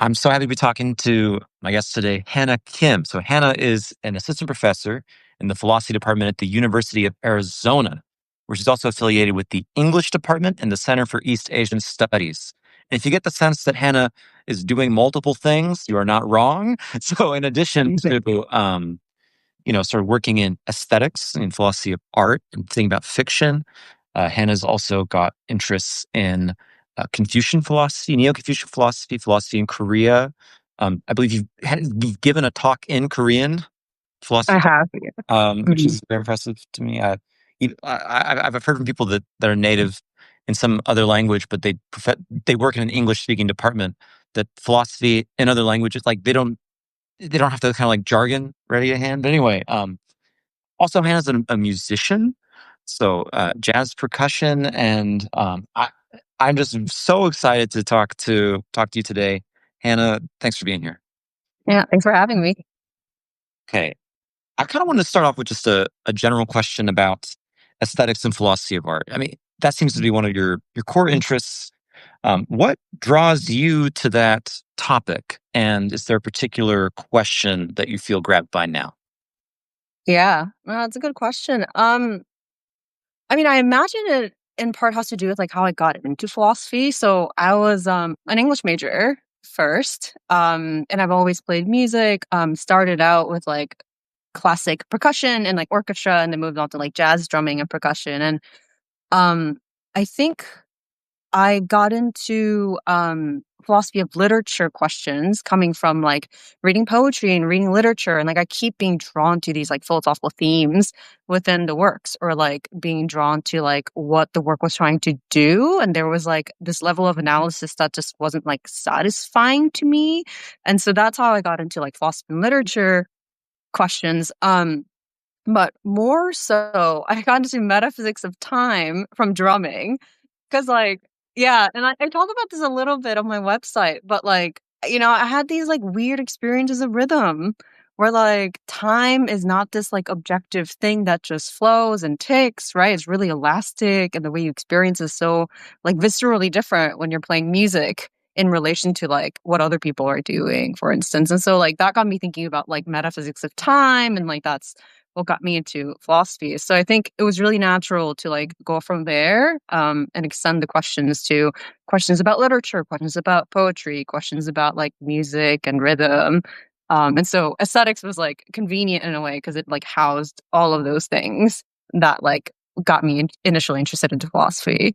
I'm so happy to be talking to my guest today, Hannah Kim. So, Hannah is an assistant professor in the philosophy department at the University of Arizona, where she's also affiliated with the English department and the Center for East Asian Studies. And if you get the sense that Hannah is doing multiple things, you are not wrong. So, in addition to sort of working in aesthetics and philosophy of art and thinking about fiction. Hannah's also got interests in Confucian philosophy, Neo-Confucian philosophy, philosophy in Korea. I believe you've given a talk in Korean I philosophy, have. Yeah. which Mhm. is very impressive to me. I've heard from people that are native in some other language, but they work in an English-speaking department. That philosophy in other languages, like they don't have to kind of like jargon ready at hand. But anyway, also Hannah's a musician, so jazz percussion, and I'm just so excited to talk to you today, Hannah. Thanks for being here. Yeah, thanks for having me. Okay, I kind of want to start off with just a general question about aesthetics and philosophy of art. I mean, that seems to be one of your core interests. What draws you to that topic, and is there a particular question that you feel grabbed by now? Yeah, well, that's a good question. I mean, I imagine it in part has to do with like how I got into philosophy. So I was an English major first, and I've always played music. Started out with like classic percussion and like orchestra, and then moved on to like jazz drumming and percussion. And um, I think I got into philosophy of literature questions coming from like reading poetry and reading literature. And like I keep being drawn to these like philosophical themes within the works, or like being drawn to like what the work was trying to do. And there was like this level of analysis that just wasn't like satisfying to me. And so that's how I got into like philosophy and literature questions. But more so, I got into metaphysics of time from drumming. 'Cause, like yeah, and I talk about this a little bit on my website, but, like, I had these, like, weird experiences of rhythm where, like, time is not this, like, objective thing that just flows and ticks, right? It's really elastic, and the way you experience is so, like, viscerally different when you're playing music in relation to, like, what other people are doing, for instance, and so, like, that got me thinking about, like, metaphysics of time, and, like, that's what got me into philosophy. So I think it was really natural to like go from there and extend the questions to questions about literature, questions about poetry, questions about like music and rhythm. And so aesthetics was like convenient in a way because it like housed all of those things that like got me initially interested into philosophy.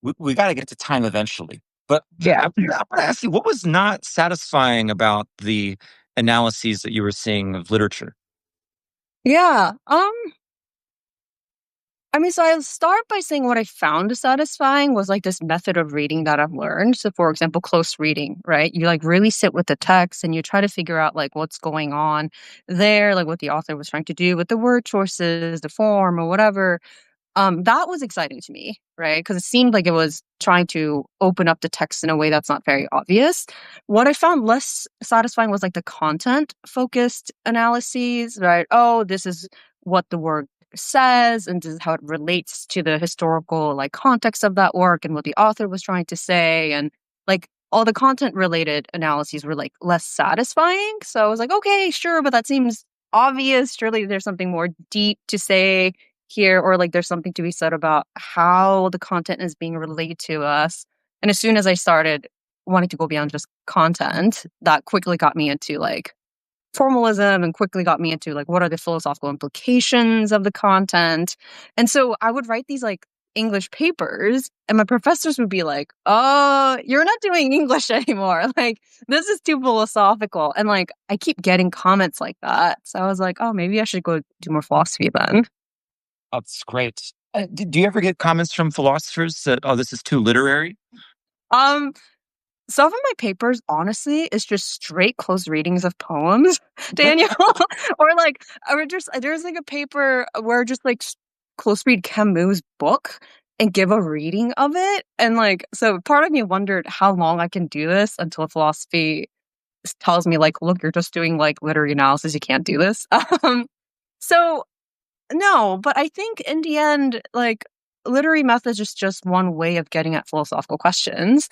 We got to get to time eventually. But Yeah. I want to ask you, what was not satisfying about the analyses that you were seeing of literature? Yeah. I mean, so I'll start by saying what I found satisfying was like this method of reading that I've learned. So, for example, close reading, right? You like really sit with the text and you try to figure out like what's going on there, like what the author was trying to do with the word choices, the form, or whatever. That was exciting to me, right? Because it seemed like it was trying to open up the text in a way that's not very obvious. What I found less satisfying was like the content focused analyses, right? Oh, this is what the word says, and this is how it relates to the historical like context of that work and what the author was trying to say. And like all the content related analyses were like less satisfying. So I was like, okay, sure, but that seems obvious. Surely there's something more deep to say here, or like there's something to be said about how the content is being relayed to us. And as soon as I started wanting to go beyond just content, that quickly got me into like formalism and quickly got me into like what are the philosophical implications of the content. And so I would write these like English papers and my professors would be like, "Oh, you're not doing English anymore. Like this is too philosophical." And like I keep getting comments like that. So I was like, "Oh, maybe I should go do more philosophy then." That's great. Do you ever get comments from philosophers that, oh, this is too literary? Um Some of my papers, honestly, is just straight close readings of poems, Daniel. Or just there's like a paper where just like close read Camus' book and give a reading of it. And like, so part of me wondered how long I can do this until philosophy tells me, like, look, you're just doing like literary analysis. You can't do this. So no, but I think in the end, like, literary methods is just one way of getting at philosophical questions.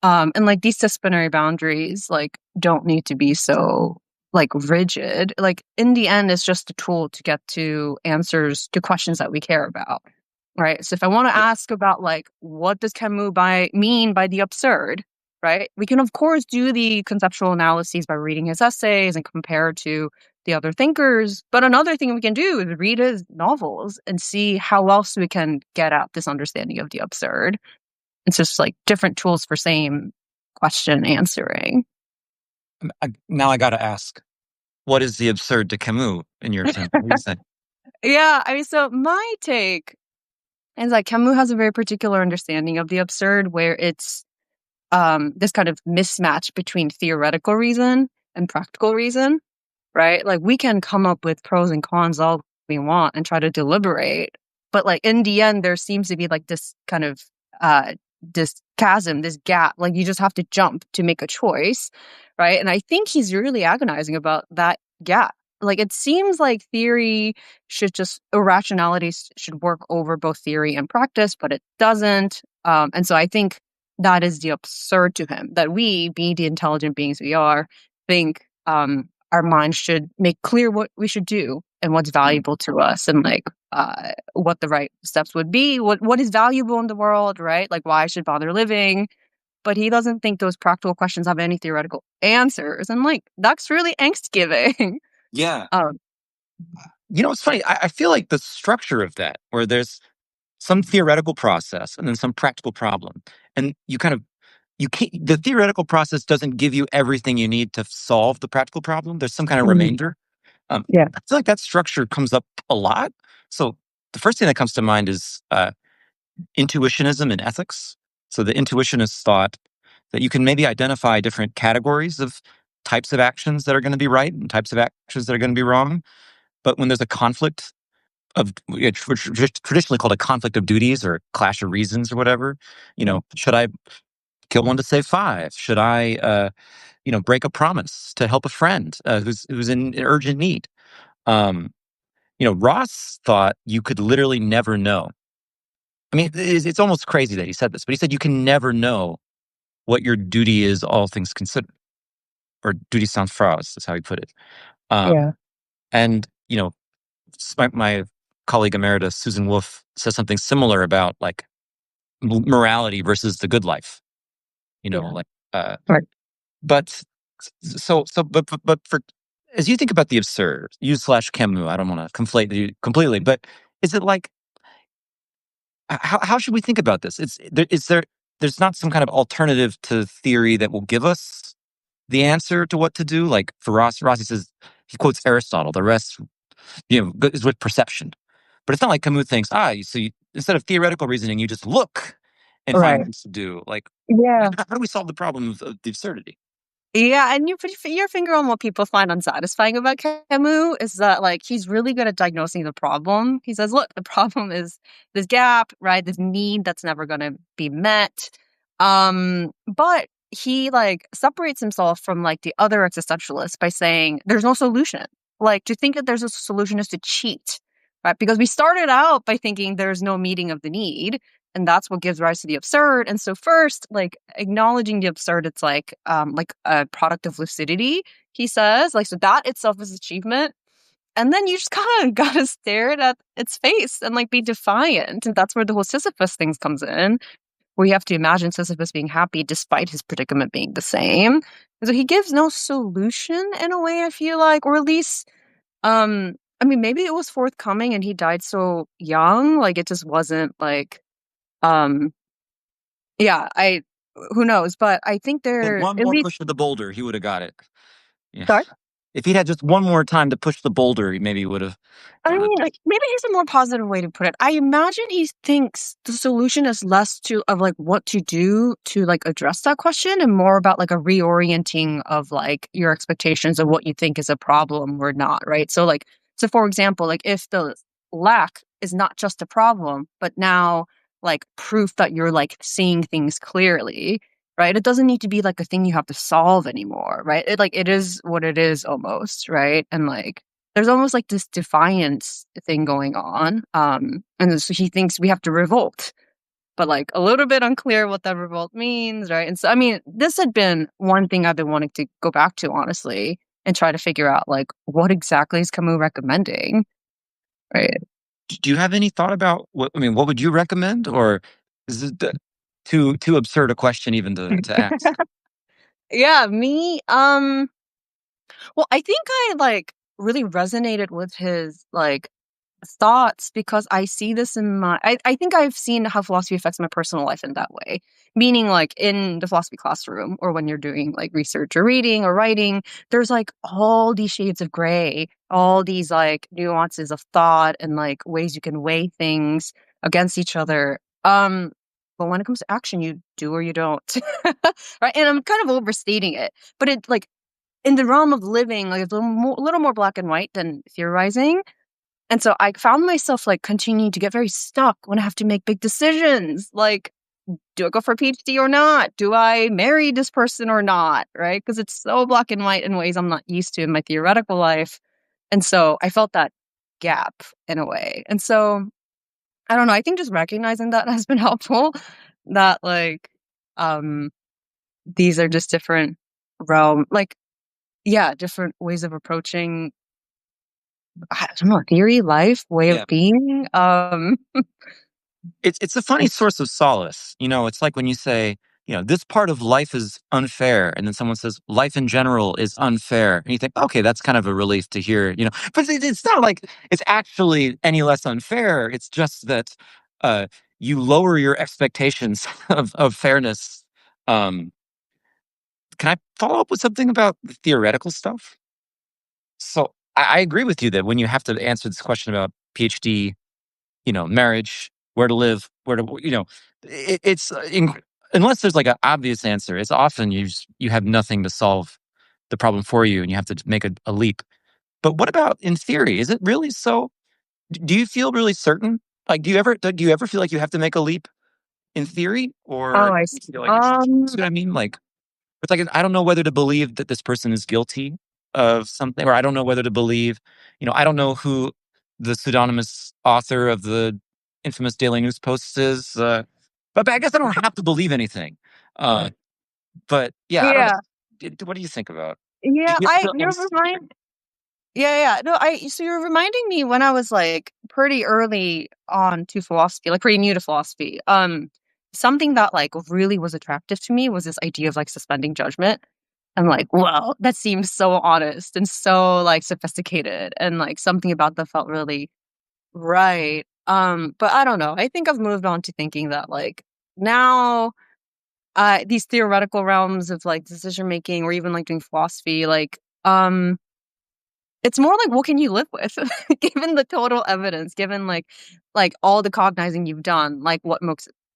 And like these disciplinary boundaries, like don't need to be so like rigid. Like in the end, it's just a tool to get to answers to questions that we care about. Right. So if I want to Yeah. ask about like what does Camus mean by the absurd, right? We can of course do the conceptual analyses by reading his essays and compare to the other thinkers. But another thing we can do is read his novels and see how else we can get at this understanding of the absurd. It's just like different tools for same question answering. Now I got to ask, what is the absurd to Camus in your opinion? What do you think? Yeah, I mean, so my take is like Camus has a very particular understanding of the absurd where it's this kind of mismatch between theoretical reason and practical reason, right? Like we can come up with pros and cons all we want and try to deliberate, but like in the end, there seems to be like this kind of uh this chasm, this gap. Like you just have to jump to make a choice, right? And I think he's really agonizing about that gap. Like it seems like theory should just should work over both theory and practice, but it doesn't. And so I think that is the absurd to him that we, being the intelligent beings we are, think our minds should make clear what we should do and what's valuable to us and like what the right steps would be, what is valuable in the world, right? Like why I should bother living. But he doesn't think those practical questions have any theoretical answers. And like that's really angst giving. Yeah. um, It's funny. I feel like the structure of that, where there's some theoretical process and then some practical problem. And you can't, the theoretical process doesn't give you everything you need to solve the practical problem. There's some kind of mhm, remainder. yeah, I feel like that structure comes up a lot. So the first thing that comes to mind is intuitionism in ethics. So the intuitionists thought that you can maybe identify different categories of types of actions that are going to be right and types of actions that are going to be wrong. But when there's a conflict of traditionally called a conflict of duties or clash of reasons or whatever, should I kill one to save five? Should I, break a promise to help a friend who's in urgent need? Um, Ross thought you could literally never know. I mean, it's almost crazy that he said this, but he said you can never know what your duty is, all things considered, or duty sans phrase is how he put it. yeah, Um, and my colleague emeritus Susan Wolf says something similar about like morality versus the good life. yeah, Like, uh, right, but but for as you think about the absurd, you slash Camus, I don't want to conflate you completely, but is it like how should we think about this? There's not some kind of alternative to theory that will give us the answer to what to do. Like for Ross, he says he quotes Aristotle. The rest, is with perception. But it's not like Camus thinks, instead of theoretical reasoning, you just look and find right, things to do. Like, yeah. how do we solve the problem of the absurdity? Yeah, and you put your finger on what people find unsatisfying about Camus is that like he's really good at diagnosing the problem. He says, "Look, the problem is this gap, right? This need that's never going to be met." But he like separates himself from like the other existentialists by saying there's no solution. Like to think that there's a solution is to cheat, right? Because we started out by thinking there's no meeting of the need, and that's what gives rise to the absurd. And so first, like acknowledging the absurd, it's like a product of lucidity, he says. Like so that itself is achievement. And then you just kind of gotta stare it at its face and like be defiant. And that's where the whole Sisyphus things comes in, where you have to imagine Sisyphus being happy despite his predicament being the same. And so he gives no solution in a way, I feel like, or at least I mean maybe it was forthcoming and he died so young. Like it just wasn't like um yeah, I who knows, but I think Had they're one at more least push of the boulder, he would have got it. Yeah. sorry? If he'd had just one more time to push the boulder, he maybe would have I got it. mean, like, maybe here's a more positive way to put it. I imagine he thinks the solution is less to of like what to do to like address that question and more about like a reorienting of like your expectations of what you think is a problem or not, right? So for example, like if the lack is not just a problem, but now like proof that you're like seeing things clearly, right? It doesn't need to be like a thing you have to solve anymore, right? It is what it is almost, right? And like there's almost like this defiance thing going on. And so he thinks we have to revolt. but like a little bit unclear what that revolt means, right? And so, I mean, this had been one thing I've been wanting to go back to, honestly, and try to figure out like what exactly is Camus recommending, right? Do you have any thought about what I mean, what would you recommend? Or is it too absurd a question even to ask? Yeah, me. Well, I think I like really resonated with his like thoughts because I see this in I think I've seen how philosophy affects my personal life in that way. Meaning like in the philosophy classroom or when you're doing like research or reading or writing, there's like all these shades of gray, all these like nuances of thought and like ways you can weigh things against each other. But when it comes to action, you do or you don't. Right. And I'm kind of overstating it, but it like in the realm of living, like, it's a little more black and white than theorizing, and so I found myself, like, continuing to get very stuck when I have to make big decisions, like, do I go for a PhD or not? Do I marry this person or not, right? Because it's so black and white in ways I'm not used to in my theoretical life, and so I felt that gap in a way, and so, I don't know, I think just recognizing that has been helpful, that, like, um, these are just different like, yeah, different ways of approaching, I don't know, theory, life, way of Yeah. being. It's a funny source of solace. It's like when you say, this part of life is unfair, and then someone says life in general is unfair, and you think, okay, that's kind of a relief to hear. But it's not like it's actually any less unfair. It's just that uh, you lower your expectations of fairness. Um, can I follow up with something about the theoretical stuff? So I agree with you that when you have to answer this question about PhD, marriage, where to live, it's unless there's like an obvious answer, it's often you have nothing to solve the problem for you, and you have to make a leap. But what about in theory? Is it really so? Do you feel really certain? Like, do you ever feel like you have to make a leap in theory, Oh, or I do see. you feel like see what I mean? Like, it's like I don't know whether to believe that this person is guilty of something, or I don't know whether to believe, I don't know who the pseudonymous author of the infamous Daily News post is. But I guess I don't have to believe anything. Uh, but yeah, I don't know. Yeah, What do you think about? Do yeah, you ever I feel you're yeah, yeah. No, so you're reminding me when I was, like, pretty early on to philosophy, like, pretty new to philosophy, something that, like, really was attractive to me was this idea of, like, suspending judgment. I'm like, "Wow, that seems so honest and so, like, sophisticated," and, like, something about that felt really right. But I don't know. I think I've moved on to thinking that like now these theoretical realms of like decision making or even like doing philosophy, like it's more like what can you live with given the total evidence, given like all the cognizing you've done, like what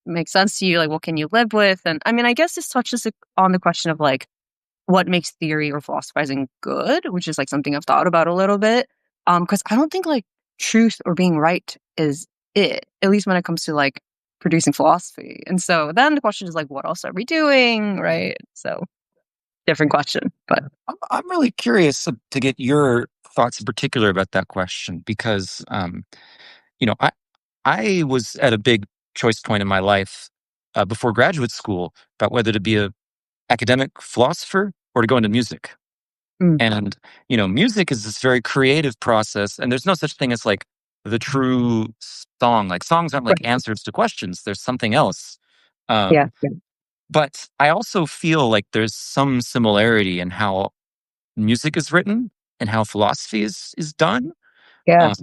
makes sense to you, like what can you live with? And I mean, I guess this touches on the question of like what makes theory or philosophizing good, which is like something I've thought about a little bit. Because I don't think like truth or being right is it, at least when it comes to like producing philosophy. And so then the question is like, what else are we doing? Right. So different question. But I'm really curious to get your thoughts in particular about that question because you know, I was at a big choice point in my life before graduate school about whether to be a academic philosopher or to go into music. mm, And music is this very creative process, and there's no such thing as like the true song. Like songs aren't like right. answers to questions. There's something else. Yeah. Um, Yeah. but I also feel like there's some similarity in how music is written and how philosophy is done. Yeah. Um,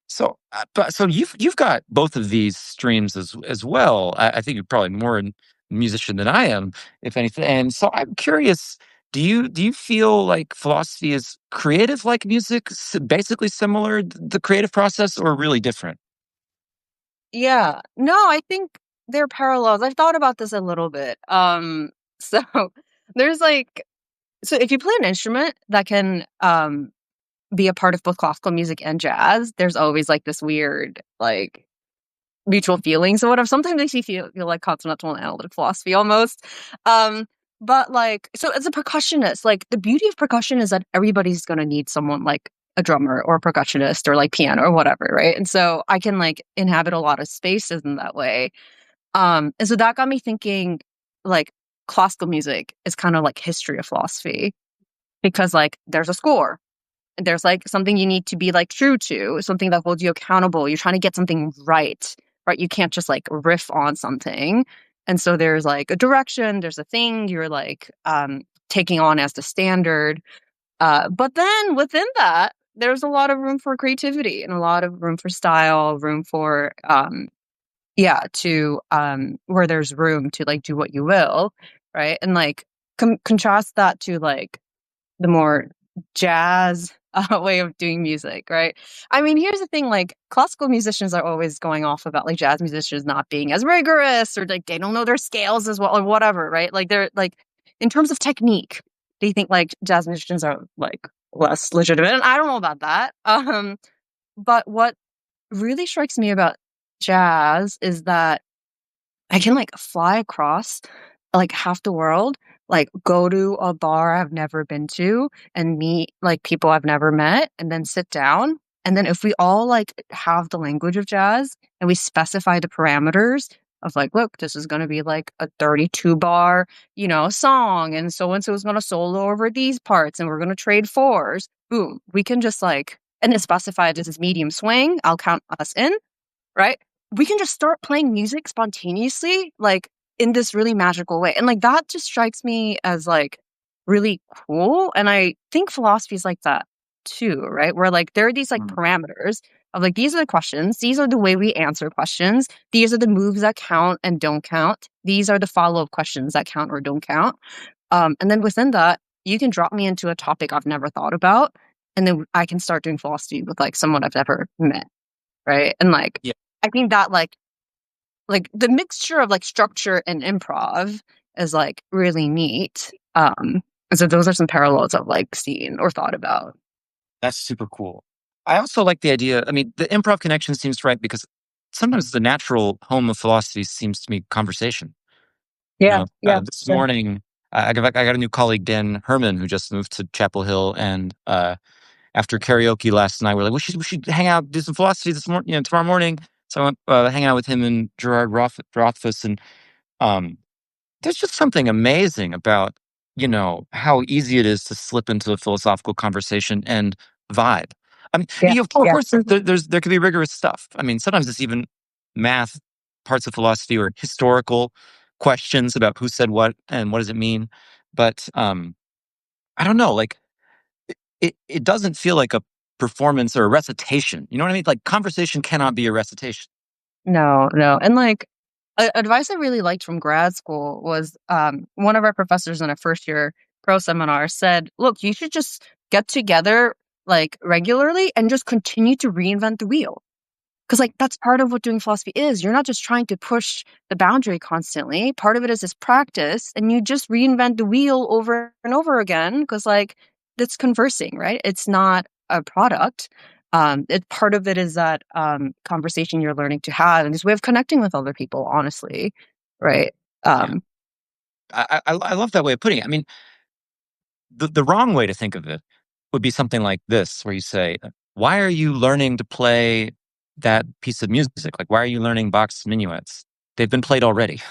so you've got both of these streams as well. I think you're probably more a musician than I am, if anything. And so I'm curious. Do you feel like philosophy is creative like music, basically similar, the creative process, or really different? Yeah. No, I think they're parallels. I've thought about this a little bit. So there's like, so if you play an instrument that can be a part of both classical music and jazz, there's always like this weird like mutual feelings or whatever. Sometimes makes me feel like continental and analytic philosophy almost. Um, but like, so as a percussionist, like the beauty of percussion is that everybody's gonna need someone like a drummer or a percussionist or like piano or whatever, right? And so I can like inhabit a lot of spaces in that way. And so that got me thinking, like, classical music is kind of like history of philosophy because, like, there's a score. And there's like something you need to be like true to, something that holds you accountable. You're trying to get something right, right? You can't just like riff on something. And so there's like a direction, there's a thing you're like taking on as the standard. But then within that, there's a lot of room for creativity and a lot of room for style, room for yeah, to where there's room to like do what you will, right? And like contrast that to like the more jazz way of doing music, right? I mean, here's the thing, like classical musicians are always going off about like jazz musicians not being as rigorous or like they don't know their scales as well or whatever, right? Like they're like in terms of technique, they think like jazz musicians are like less legitimate. And I don't know about that. But what really strikes me about jazz is that I can like fly across like half the world, like go to a bar I've never been to and meet like people I've never met and then sit down. And then if we all like have the language of jazz and we specify the parameters of like, look, this is going to be like a 32 bar, song. And so is going to solo over these parts and we're going to trade fours. Boom. We can just like, and then specify this is medium swing. I'll count us in, right? We can just start playing music spontaneously, like in this really magical way. And like that just strikes me as like really cool. And I think philosophy is like that too, right? Where like there are these like Mm. parameters of like these are the questions, these are the way we answer questions, these are the moves that count and don't count, these are the follow-up questions that count or don't count. And then within that, you can drop me into a topic I've never thought about, and then I can start doing philosophy with like someone I've never met, right? And like Yeah, I think that like the mixture of like structure and improv is like really neat. And so those are some parallels I've like seen or thought about. that's super cool. I also like the idea. I mean, the improv connection seems right because sometimes the natural home of philosophy seems to me conversation. Yeah, yeah, This yeah, morning, I got a new colleague, Dan Herman, who just moved to Chapel Hill, and after karaoke last night, we're like, we should hang out, do some philosophy this morning, tomorrow morning. So I went hang out with him and Gerard Rothfuss, and um, there's just something amazing about how easy it is to slip into a philosophical conversation and vibe. I mean, yeah, of yeah. course, there could be rigorous stuff. I mean, sometimes it's even math parts of philosophy or historical questions about who said what and what does it mean. But I don't know, like it doesn't feel like a performance or a recitation. You know what I mean? Like conversation cannot be a recitation. No, no. And like advice I really liked from grad school was one of our professors in a first year pro seminar said, look, you should just get together like regularly and just continue to reinvent the wheel. Because like that's part of what doing philosophy is. You're not just trying to push the boundary constantly. Part of it is this practice, and you just reinvent the wheel over and over again. Because like that's conversing, right? It's not a product. It part of it is that conversation you're learning to have, and this way of connecting with other people. Honestly, right? Yeah, Um, I love that way of putting it. I mean, the wrong way to think of it would be something like this, where you say, "Why are you learning to play that piece of music? Like, why are you learning Bach's minuets? They've been played already."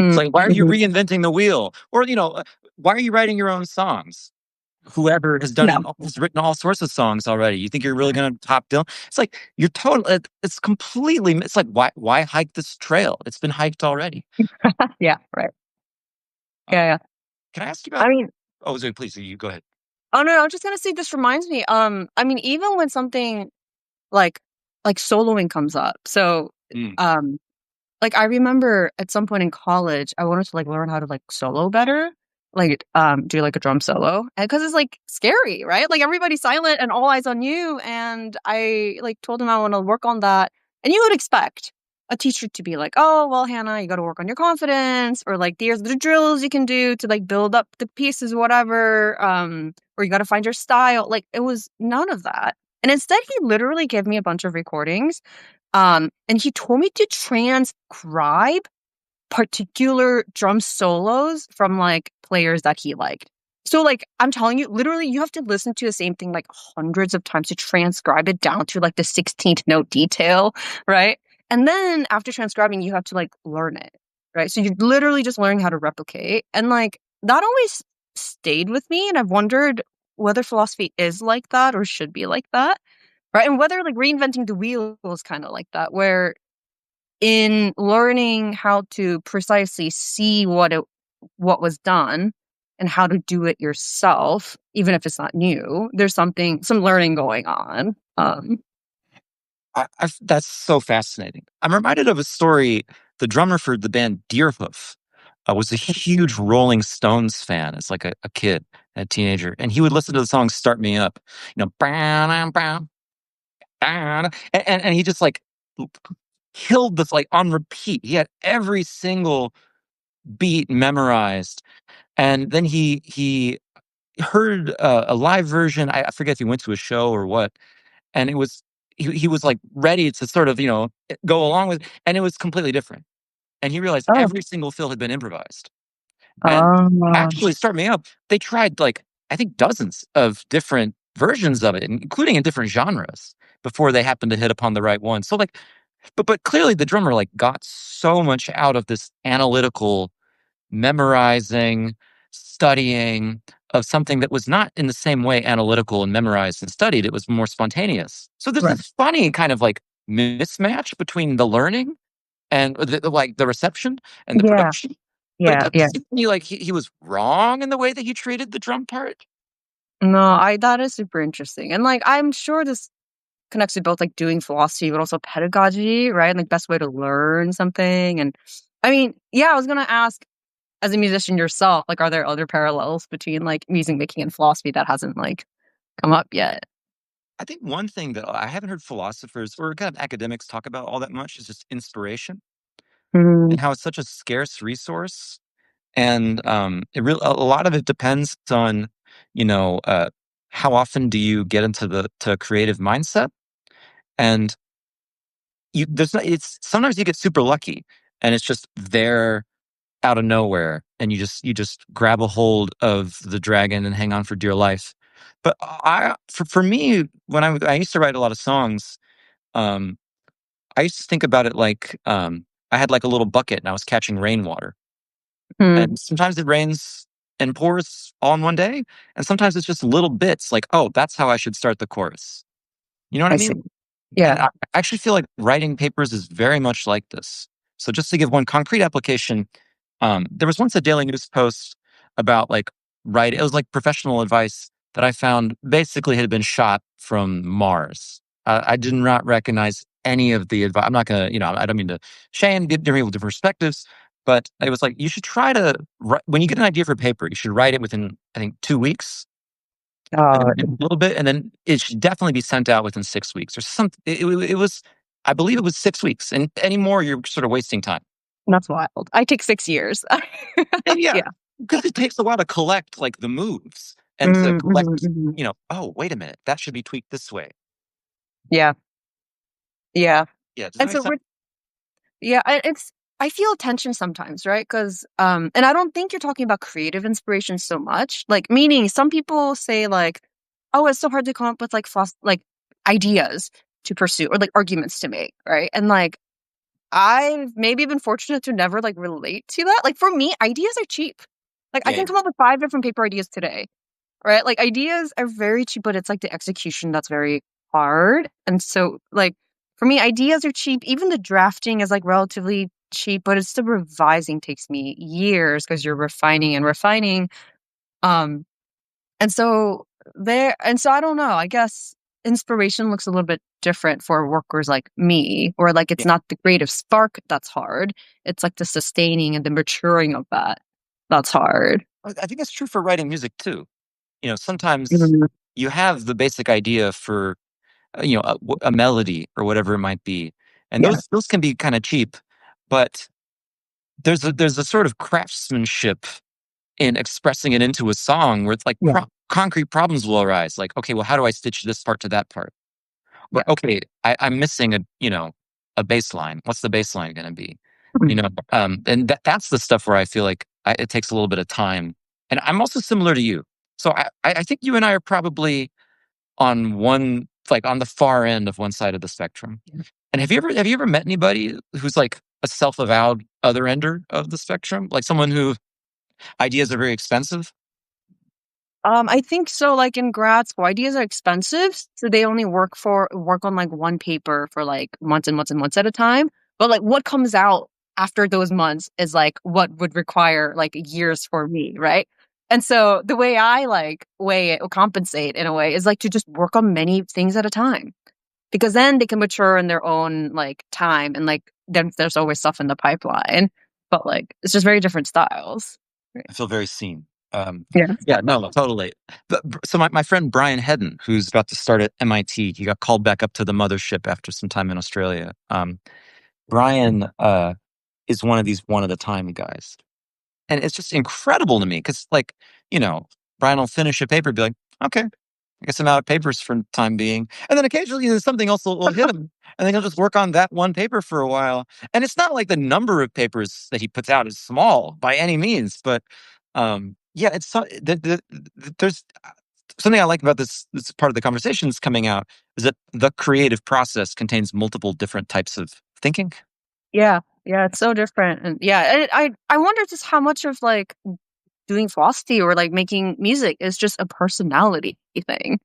It's like, why are you mhm. reinventing the wheel? Or, why are you writing your own songs? Whoever has done No, has written all sorts of songs already. You think you're really going to top Dylan? It's like you're total. It's completely. It's like why hike this trail? It's been hiked already. yeah, right, Uh, yeah, yeah. can I ask you I about? mean, Oh, sorry, please. You go ahead. oh no, I'm just gonna say this reminds me. I mean, even when something like soloing comes up. So, Mm, um, like I remember at some point in college, I wanted to like learn how to like solo better, like do like a drum solo, and because it's like scary, right? Like everybody's silent and all eyes on you. And I like told him I want to work on that, and you would expect a teacher to be like, "Oh, well, Hannah, you got to work on your confidence," or like, "Here's the drills you can do to like build up the pieces, whatever." Or you got to find your style. Like it was none of that. And instead, he literally gave me a bunch of recordings and he told me to transcribe particular drum solos from like players that he liked. So like I'm telling you, literally you have to listen to the same thing like hundreds of times to transcribe it down to like the 16th note detail, right? And then after transcribing, you have to like learn it, right? So you're literally just learning how to replicate. And like that always stayed with me. And I've wondered whether philosophy is like that or should be like that, right? And whether like reinventing the wheel is kind of like that, where in learning how to precisely see what was done and how to do it yourself, even if it's not new, there's some learning going on. That's so fascinating. I'm reminded of a story. The drummer for the band Deerhoof was a huge Rolling Stones fan as like a kid, a teenager, and he would listen to the song "Start Me Up," "Bow, bow, bow," and he just like killed this like on repeat. He had every single beat memorized, and then he heard a live version. I forget if he went to a show or what, and it was he was like ready to sort of go along with, and it was completely different. And he realized Oh, every single fill had been improvised. And oh, actually, Start Me Up, they tried like I think dozens of different versions of it, including in different genres, before they happened to hit upon the right one. So like, but clearly the drummer like got so much out of this analytical memorizing, studying of something that was not in the same way analytical and memorized and studied. It was more spontaneous. So there's right. this funny kind of like mismatch between the learning and like the reception and the Yeah, production. But it yeah, yeah. doesn't seem to me like he was wrong in the way that he treated the drum part. No, I that is super interesting. And like I'm sure this connects to both like doing philosophy but also pedagogy, right? Like best way to learn something. And I mean, yeah, I was gonna ask, as a musician yourself, like are there other parallels between like music making and philosophy that hasn't like come up yet? I think one thing that I haven't heard philosophers or kind of academics talk about all that much is just inspiration Mm, and how it's such a scarce resource. And it really a lot of it depends on, you know, uh, how often do you get into the to creative mindset? And you there's not it's sometimes you get super lucky and it's just there out of nowhere and you just grab a hold of the dragon and hang on for dear life. But for me, when I used to write a lot of songs, um, I used to think about it like I had like a little bucket and I was catching rainwater. mm, And sometimes it rains and pours all in one day, and sometimes it's just little bits like, "Oh, that's how I should start the chorus." You know what I I mean? see. And Yeah. I actually feel like writing papers is very much like this. So just to give one concrete application, there was once a Daily News post about like it was like professional advice that I found basically had been shot from Mars. I did not recognize any of the advice. I'm not gonna, I don't mean to shame different people with different perspectives, but it was like you should try to when you get an idea for a paper, you should write it within I think 2 weeks, and Oh, then a little bit, and then it should definitely be sent out within 6 weeks or something. It was, I believe it was 6 weeks, and any more, you're sort of wasting time. that's wild. I take 6 years. And yeah, Yeah. because it takes a while to collect like the moves and to Mm, mhm, collect, mhm. oh, wait a minute, that should be tweaked this way. Yeah. Yeah. Yeah, does that And make so sense? yeah, it's I feel tension sometimes, right? Because and I don't think you're talking about creative inspiration so much. Like, meaning some people say like, "Oh, it's so hard to come up with like like ideas to pursue or like arguments to make," right? And like, I've maybe been fortunate to never like relate to that. Like, for me, ideas are cheap. Like, I Yeah, can come up with 5 different paper ideas today, right? Like ideas are very cheap, but it's like the execution that's very hard. And so like for me, ideas are cheap. Even the drafting is like relatively cheap, but it's the revising takes me years because you're refining and refining. Um and so and so I don't know. I guess inspiration looks a little bit different for workers like me, or like it's yeah. not the creative spark that's hard. It's like the sustaining and the maturing of that that's hard. I think it's true for writing music too. Sometimes Mhm. you have the basic idea for a melody or whatever it might be, and Yeah. those can be kind of cheap, but there's a sort of craftsmanship in expressing it into a song where it's like Yeah. concrete problems will arise. Like, okay, well, how do I stitch this part to that part? Or Yeah. okay, I'm missing a bass line. What's the bass line going to be? And that's the stuff where I feel like it takes a little bit of time. And I'm also similar to you. So I think you and I are probably on one, like on the far end of one side of the spectrum. And have you ever met anybody who's like a self-avowed other ender of the spectrum, like someone who ideas are very expensive? I think so, like, in grad school, ideas are expensive, so they only work on, like, one paper for, like, months and months and months at a time, but, like, what comes out after those months is, like, what would require, like, years for me, right? And so, the way I, like, weigh it or compensate in a way is, like, to just work on many things at a time, because then they can mature in their own, like, time, and, like, then there's always stuff in the pipeline, but, like, it's just very different styles. Right. I feel very seen. Yeah. Yeah, no, totally. So my friend Brian Hedden, who's about to start at MIT, he got called back up to the mothership after some time in Australia. Brian is one of the time guys, and it's just incredible to me because, like, you know, Brian will finish a paper, be like, okay, I guess I'm out of papers for the time being. And then occasionally there's something else will hit him. And then he'll just work on that one paper for a while. And it's not like the number of papers that he puts out is small by any means, but yeah, there's something I like about this part of the conversation that's coming out is that the creative process contains multiple different types of thinking. Yeah, yeah, it's so different, and yeah, and I wonder just how much of, like, doing philosophy or, like, making music is just a personality thing,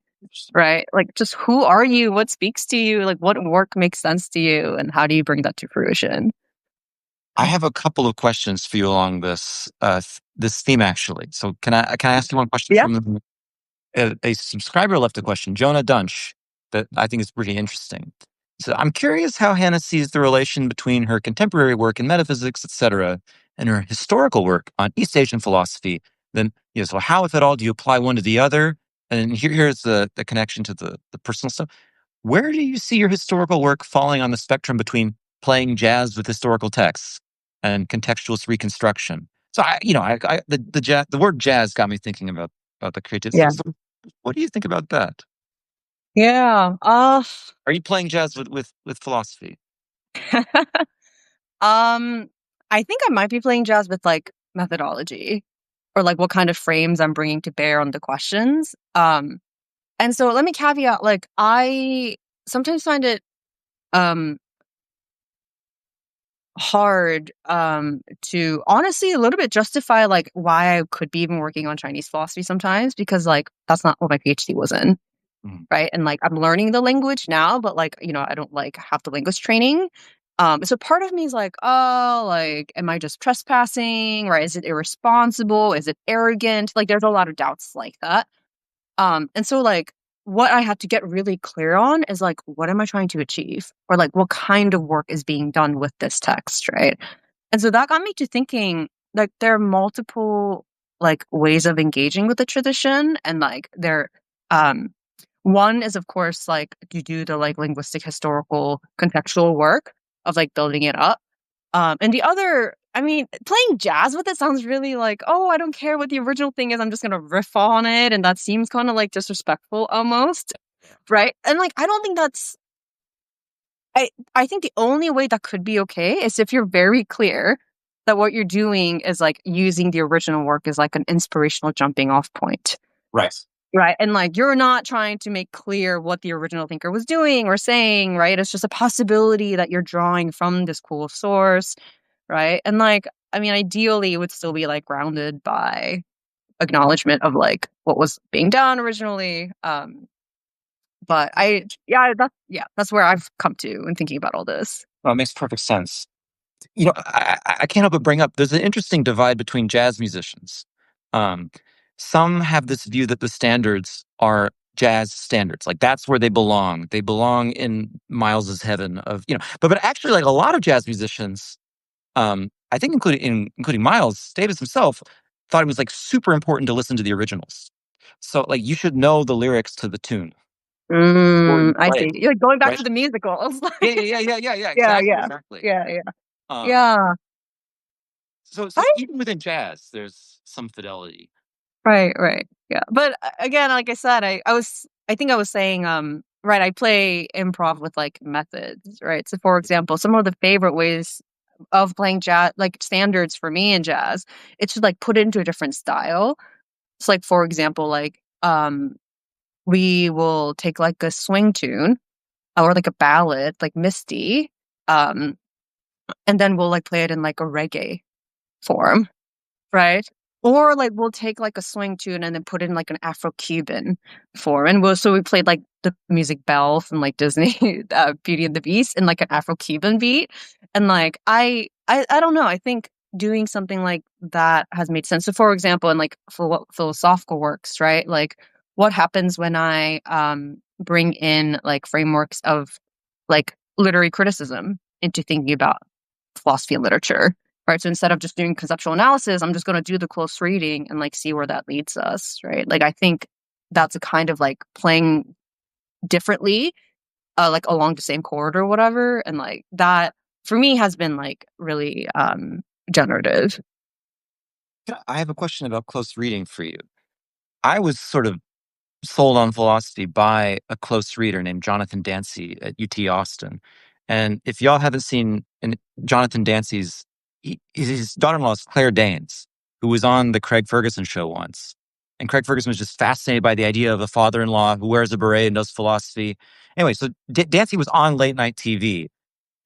right? Like, just who are you? What speaks to you? Like, what work makes sense to you, and how do you bring that to fruition? I have a couple of questions for you along this theme actually. So can I ask you one question Yeah, from a subscriber left a question, Jonah Dunch, that I think is pretty interesting. So I'm curious how Hannah sees the relation between her contemporary work in metaphysics, etc., and her historical work on East Asian philosophy. Then, so how, if at all, do you apply one to the other? And here's the connection to the personal stuff. Where do you see your historical work falling on the spectrum between playing jazz with historical texts and contextualist reconstruction? So the word jazz got me thinking about the creativity. yeah, So what do you think about that? yeah. Are you playing jazz with philosophy? Um, I think I might be playing jazz with, like, methodology or, like, what kind of frames I'm bringing to bear on the questions. And so let me caveat, like, I sometimes find it um hard to honestly a little bit justify, like, why I could be even working on Chinese philosophy sometimes, because, like, that's not what my PhD was in, Mm. right? And, like, I'm learning the language now, but, like, I don't, like, have the language training. So part of me is like, oh, like, am I just trespassing, right? Is it irresponsible? Is it arrogant? Like, there's a lot of doubts like that. And so, like, what I have to get really clear on is, like, what am I trying to achieve? Or, like, what kind of work is being done with this text, right? And so that got me to thinking, like, there are multiple, like, ways of engaging with the tradition. And, like, um, one is, of course, like, you do the, like, linguistic, historical, contextual work of, like, building it up. And the other, I mean, playing jazz with it sounds really like, oh, I don't care what the original thing is. I'm just gonna riff on it, and that seems kind of like disrespectful almost, right? And, like, I don't think that's. I think the only way that could be okay is if you're very clear that what you're doing is, like, using the original work as, like, an inspirational jumping off point. Right. Right. And, like, you're not trying to make clear what the original thinker was doing or saying, right? It's just a possibility that you're drawing from this cool source. Right? And, like, I mean, ideally, it would still be, like, grounded by acknowledgement of, like, what was being done originally. But that's where I've come to in thinking about all this. Well, it makes perfect sense. I can't help but bring up there's an interesting divide between jazz musicians. Um, some have this view that the standards are jazz standards, like that's where they belong. They belong in Miles's heaven but actually, like a lot of jazz musicians, I think including Miles Davis himself, thought it was like super important to listen to the originals. So like you should know the lyrics to the tune before you I play see. it, You're, like, going back right? to the musicals. Yeah, yeah, yeah, yeah, yeah, yeah. Yeah, Exactly, yeah. exactly. Yeah, yeah. Um, Yeah. so I even within jazz, there's some fidelity. Right, right. Yeah. But, again, like I said, I think I was saying, right, I play improv with, like, methods, right? So, for example, some of the favorite ways of playing jazz, like, standards for me in jazz, it's to, like, put it into a different style. It's like, for example, like, we will take, like, a swing tune, or like a ballad, like Misty, um, and then we'll like play it in like a reggae form. Right. Or like we'll take like a swing tune and then put it in like an Afro-Cuban form. And we played like the music Belle from like Disney, Beauty and the Beast in like an Afro-Cuban beat. And like I don't know. I think doing something like that has made sense. So for example, in like philosophical works, right? Like what happens when I bring in like frameworks of like literary criticism into thinking about philosophy and literature, right? So instead of just doing conceptual analysis, I'm just going to do the close reading and like see where that leads us, right? Like I think that's a kind of like playing differently, like along the same chord or whatever, and like that for me has been like really generative. I have a question about close reading for you. I was sort of sold on philosophy by a close reader named Jonathan Dancy at UT Austin. And if y'all haven't seen Jonathan Dancy's, his daughter-in-law is Claire Danes, who was on the Craig Ferguson show once. And Craig Ferguson was just fascinated by the idea of a father-in-law who wears a beret and does philosophy. Anyway, so Dancy was on late night TV,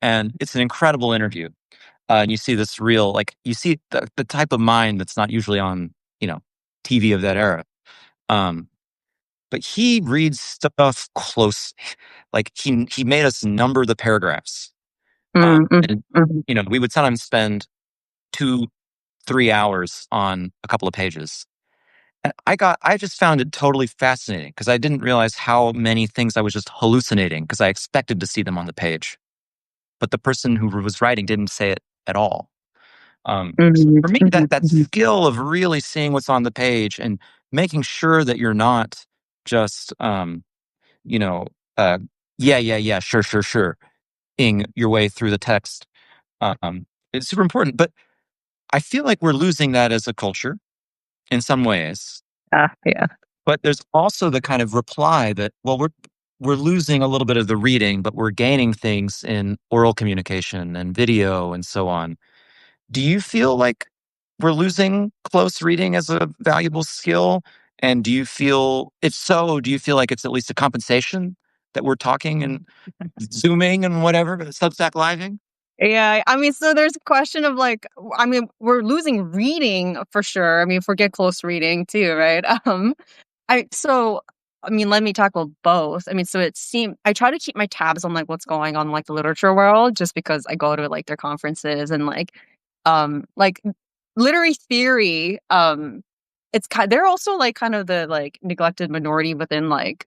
and it's an incredible interview. And you see this real, like, you see the type of mind that's not usually on, TV of that era. Um, but he reads stuff close. Like he made us number the paragraphs. Mm-hmm. And Mm-hmm. we would sometimes spend 2-3 hours on a couple of pages. And I just found it totally fascinating because I didn't realize how many things I was just hallucinating because I expected to see them on the page. But the person who was writing didn't say it at all. So Mm-hmm. for me, that Mm-hmm. skill of really seeing what's on the page and making sure that you're not just you know, uh, yeah, yeah, yeah, sure, sure, sure, ing your way through the text. It's super important. But I feel like we're losing that as a culture in some ways. Yeah, yeah. But there's also the kind of reply that, well, we're losing a little bit of the reading, but we're gaining things in oral communication and video and so on. Do you feel like we're losing close reading as a valuable skill? And if so, do you feel like it's at least a compensation that we're talking and Zooming and whatever, Substack living? Yeah, I mean, so there's a question of like, I mean, we're losing reading for sure. I mean, forget close reading too, right? So I mean, let me tackle both. I mean, so it seemed I try to keep my tabs on like what's going on in like the literature world just because I go to like their conferences and like literary theory, it's kind they're also like kind of the like neglected minority within like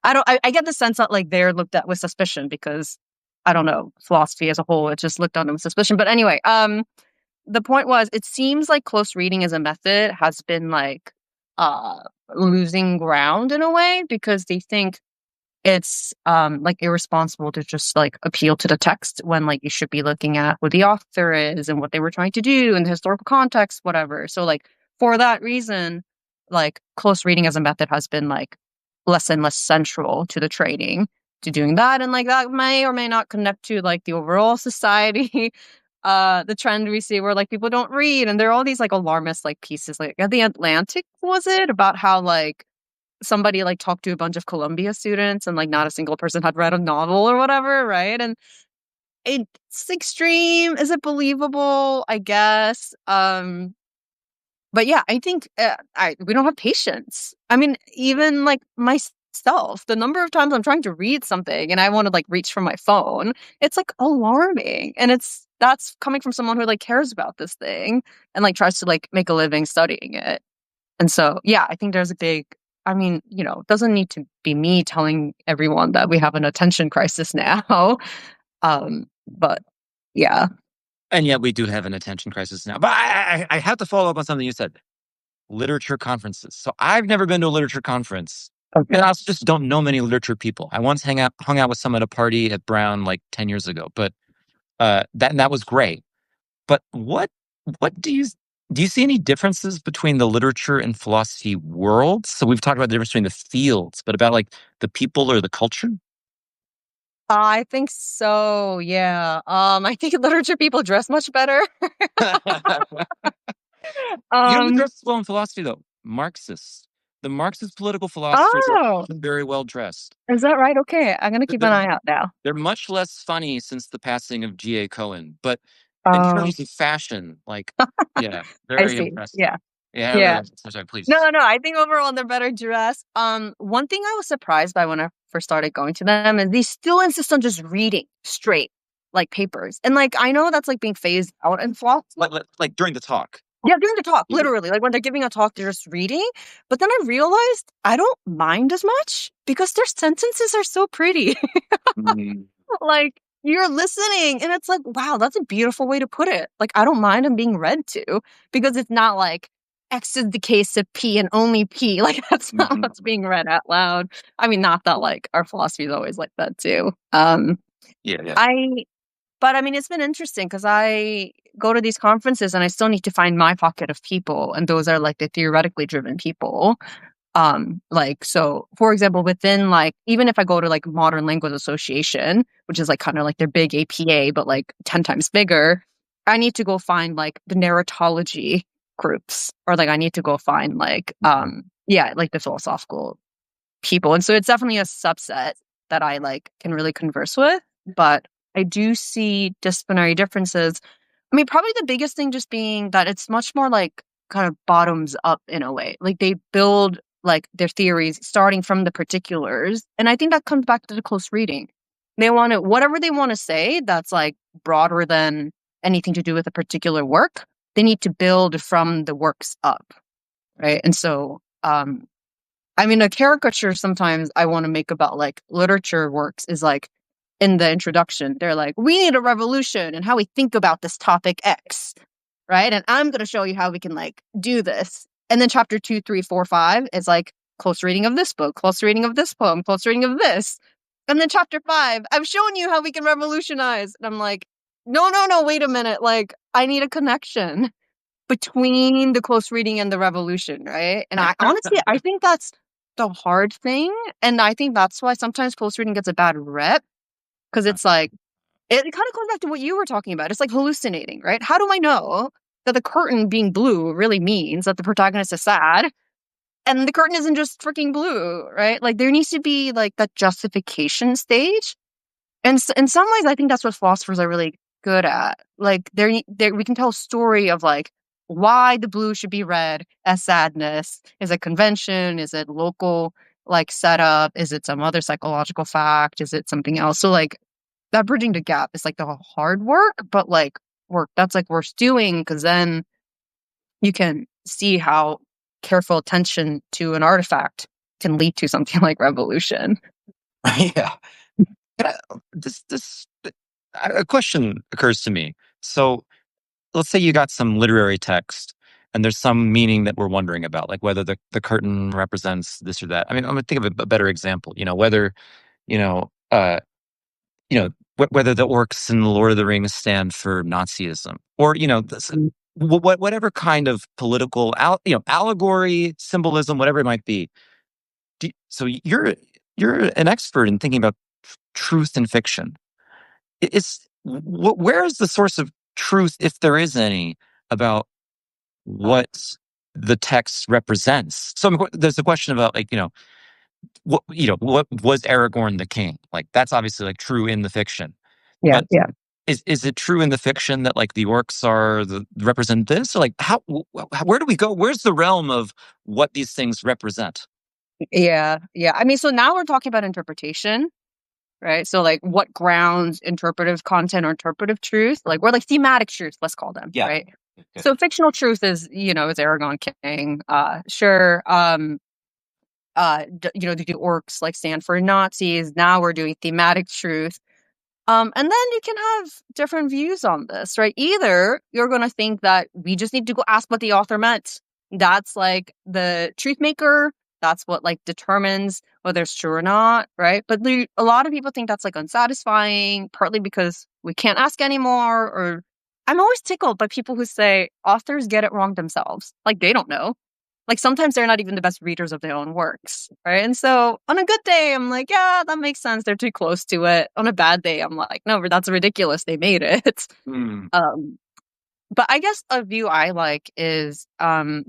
I get the sense that like they're looked at with suspicion because I don't know, philosophy as a whole, it's just looked on with suspicion. But anyway, the point was it seems like close reading as a method has been like uh losing ground in a way because they think it's like irresponsible to just like appeal to the text when like you should be looking at who the author is and what they were trying to do and the historical context, whatever. So like for that reason, like close reading as a method has been like less and less central to the training to doing that. And like that may or may not connect to like the overall society. The trend we see where like people don't read and there are all these like alarmist like pieces like at the Atlantic was it about how like somebody like talked to a bunch of Columbia students and like not a single person had read a novel or whatever, right? And it's extreme. Is it believable? I guess. But yeah, I think I we don't have patience. I mean, even like myself, the number of times I'm trying to read something and I want to like reach for my phone, it's like alarming. And that's coming from someone who like cares about this thing and like tries to like make a living studying it. And so, yeah, I think there's a big, I mean, it doesn't need to be me telling everyone that we have an attention crisis now. But yeah. And yet we do have an attention crisis now. But I have to follow up on something you said. Literature conferences. So I've never been to a literature conference. And Okay. I also just don't know many literature people. I once hung out with some at a party at Brown like 10 years ago, but that was great. But what do you see any differences between the literature and philosophy worlds? So we've talked about the difference between the fields, but about like the people or the culture? I think so. Yeah. I think literature people dress much better. You know who um, dresses well in philosophy though? Marxists. The Marxist political philosophers are Oh, often very well dressed. is that right? Okay, I'm gonna keep an They're, eye out now. they're much less funny since the passing of G.A. Cohen, but in Oh, terms of fashion, like, yeah, I very see. impressive. Yeah, Yeah, yeah. sorry, please. No, no, I think overall they're better dressed. One thing I was surprised by when I first started going to them is they still insist on just reading straight, like papers. And like I know that's like being phased out in flock. Like during the talk. Yeah, during the talk, Yeah. literally. Like when they're giving a talk, they're just reading. But then I realized I don't mind as much because their sentences are so pretty. Mm, Like you're listening and it's like, wow, that's a beautiful way to put it. Like I don't mind them being read to because it's not like X is the case of P and only P. Like that's not mhm. what's being read out loud. I mean, not that like our philosophy is always like that too. Yeah, yeah. I but I mean it's been interesting because I go to these conferences and I still need to find my pocket of people. And those are like the theoretically driven people. Like, so for example, within like, even if I go to like Modern Language Association, which is like kind of like their big APA, but like 10 times bigger, I need to go find like the narratology groups, or like I need to go find like, Mhm. yeah, like the philosophical people. And so it's definitely a subset that I like can really converse with, but I do see disciplinary differences. I mean, probably the biggest thing just being that it's much more like kind of bottoms up in a way. Like they build like their theories starting from the particulars. And I think that comes back to the close reading. They want to, whatever they want to say that's like broader than anything to do with a particular work, they need to build from the works up. Right. And so, I mean, a caricature sometimes I want to make about like literature works is like in the introduction, they're like, we need a revolution and how we think about this topic X, right? And I'm going to show you how we can like do this. And then chapter 2, 3, 4, 5 is like close reading of this book, close reading of this poem, close reading of this. And then chapter 5, I've shown you how we can revolutionize. And I'm like, no, no, no, wait a minute. Like, I need a connection between the close reading and the revolution, right? And I honestly, I think that's the hard thing. And I think that's why sometimes close reading gets a bad rep because it's like, it kind of goes back to what you were talking about. It's like hallucinating, right? How do I know that the curtain being blue really means that the protagonist is sad and the curtain isn't just freaking blue, right? Like there needs to be like that justification stage. And in some ways, I think that's what philosophers are really good at. Like, we can tell a story of like why the blue should be read as sadness. Is it convention? Is it local like setup? Is it some other psychological fact? Is it something else? So like that bridging the gap is like the hard work, but like work that's like worth doing because then you can see how careful attention to an artifact can lead to something like revolution. Yeah. Can a question occurs to me. So let's say you got some literary text and there's some meaning that we're wondering about, like whether the curtain represents this or that. I mean, I'm gonna think of a better example, whether, you know, uh, whether the orcs in the Lord of the Rings stand for Nazism or, whatever kind of political, allegory, symbolism, whatever it might be. So you're an expert in thinking about truth and fiction. Where is the source of truth, if there is any, about what the text represents? So there's a question about like what was Aragorn the king? Like that's obviously like true in the fiction, Yeah, but yeah. is it true in the fiction that like the orcs represent this? Or like where do we go? Where's the realm of what these things represent? Yeah, yeah. I mean, so now we're talking about interpretation, right? So, like, what grounds interpretive content or interpretive truth? Like, we're like thematic truth, let's call them, Yeah. right? Okay. So, fictional truth is Aragon King. Sure. The orcs like stand for Nazis. Now we're doing thematic truth. And then you can have different views on this, right? Either you're going to think that we just need to go ask what the author meant. That's like the truth maker. That's what like determines whether it's true or not, right? But a lot of people think that's like unsatisfying, partly because we can't ask anymore. Or I'm always tickled by people who say authors get it wrong themselves. Like they don't know. Like sometimes they're not even the best readers of their own works, right? And so on a good day, I'm like, yeah, that makes sense. They're too close to it. On a bad day, I'm like, no, that's ridiculous. They made it. Hmm. Um, but I guess a view I like is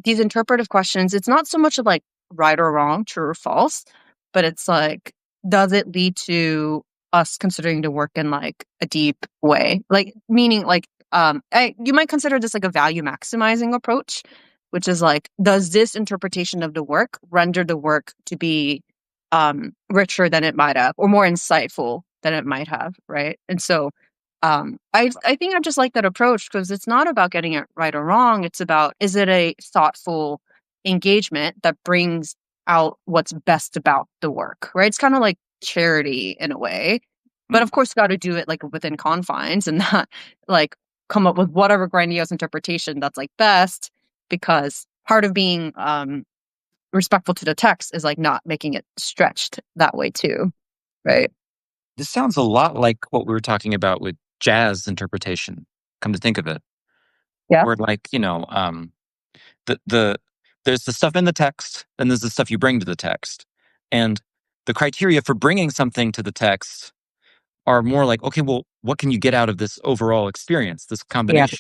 these interpretive questions. It's not so much of like right or wrong, true or false, but it's like, does it lead to us considering the work in like a deep way? Like meaning like you might consider this like a value maximizing approach, which is like, does this interpretation of the work render the work to be richer than it might have or more insightful than it might have, right? And so I think I just like that approach because it's not about getting it right or wrong. It's about, is it a thoughtful engagement that brings out what's best about the work, right? It's kind of like charity in a way, but of course, got to do it like within confines and not like come up with whatever grandiose interpretation that's like best. Because part of being respectful to the text is like not making it stretched that way too, right? This sounds a lot like what we were talking about with jazz interpretation, come to think of it, Yeah, where like, the there's the stuff in the text, then there's the stuff you bring to the text. And the criteria for bringing something to the text are more like, okay, well, what can you get out of this overall experience, this yeah, combination?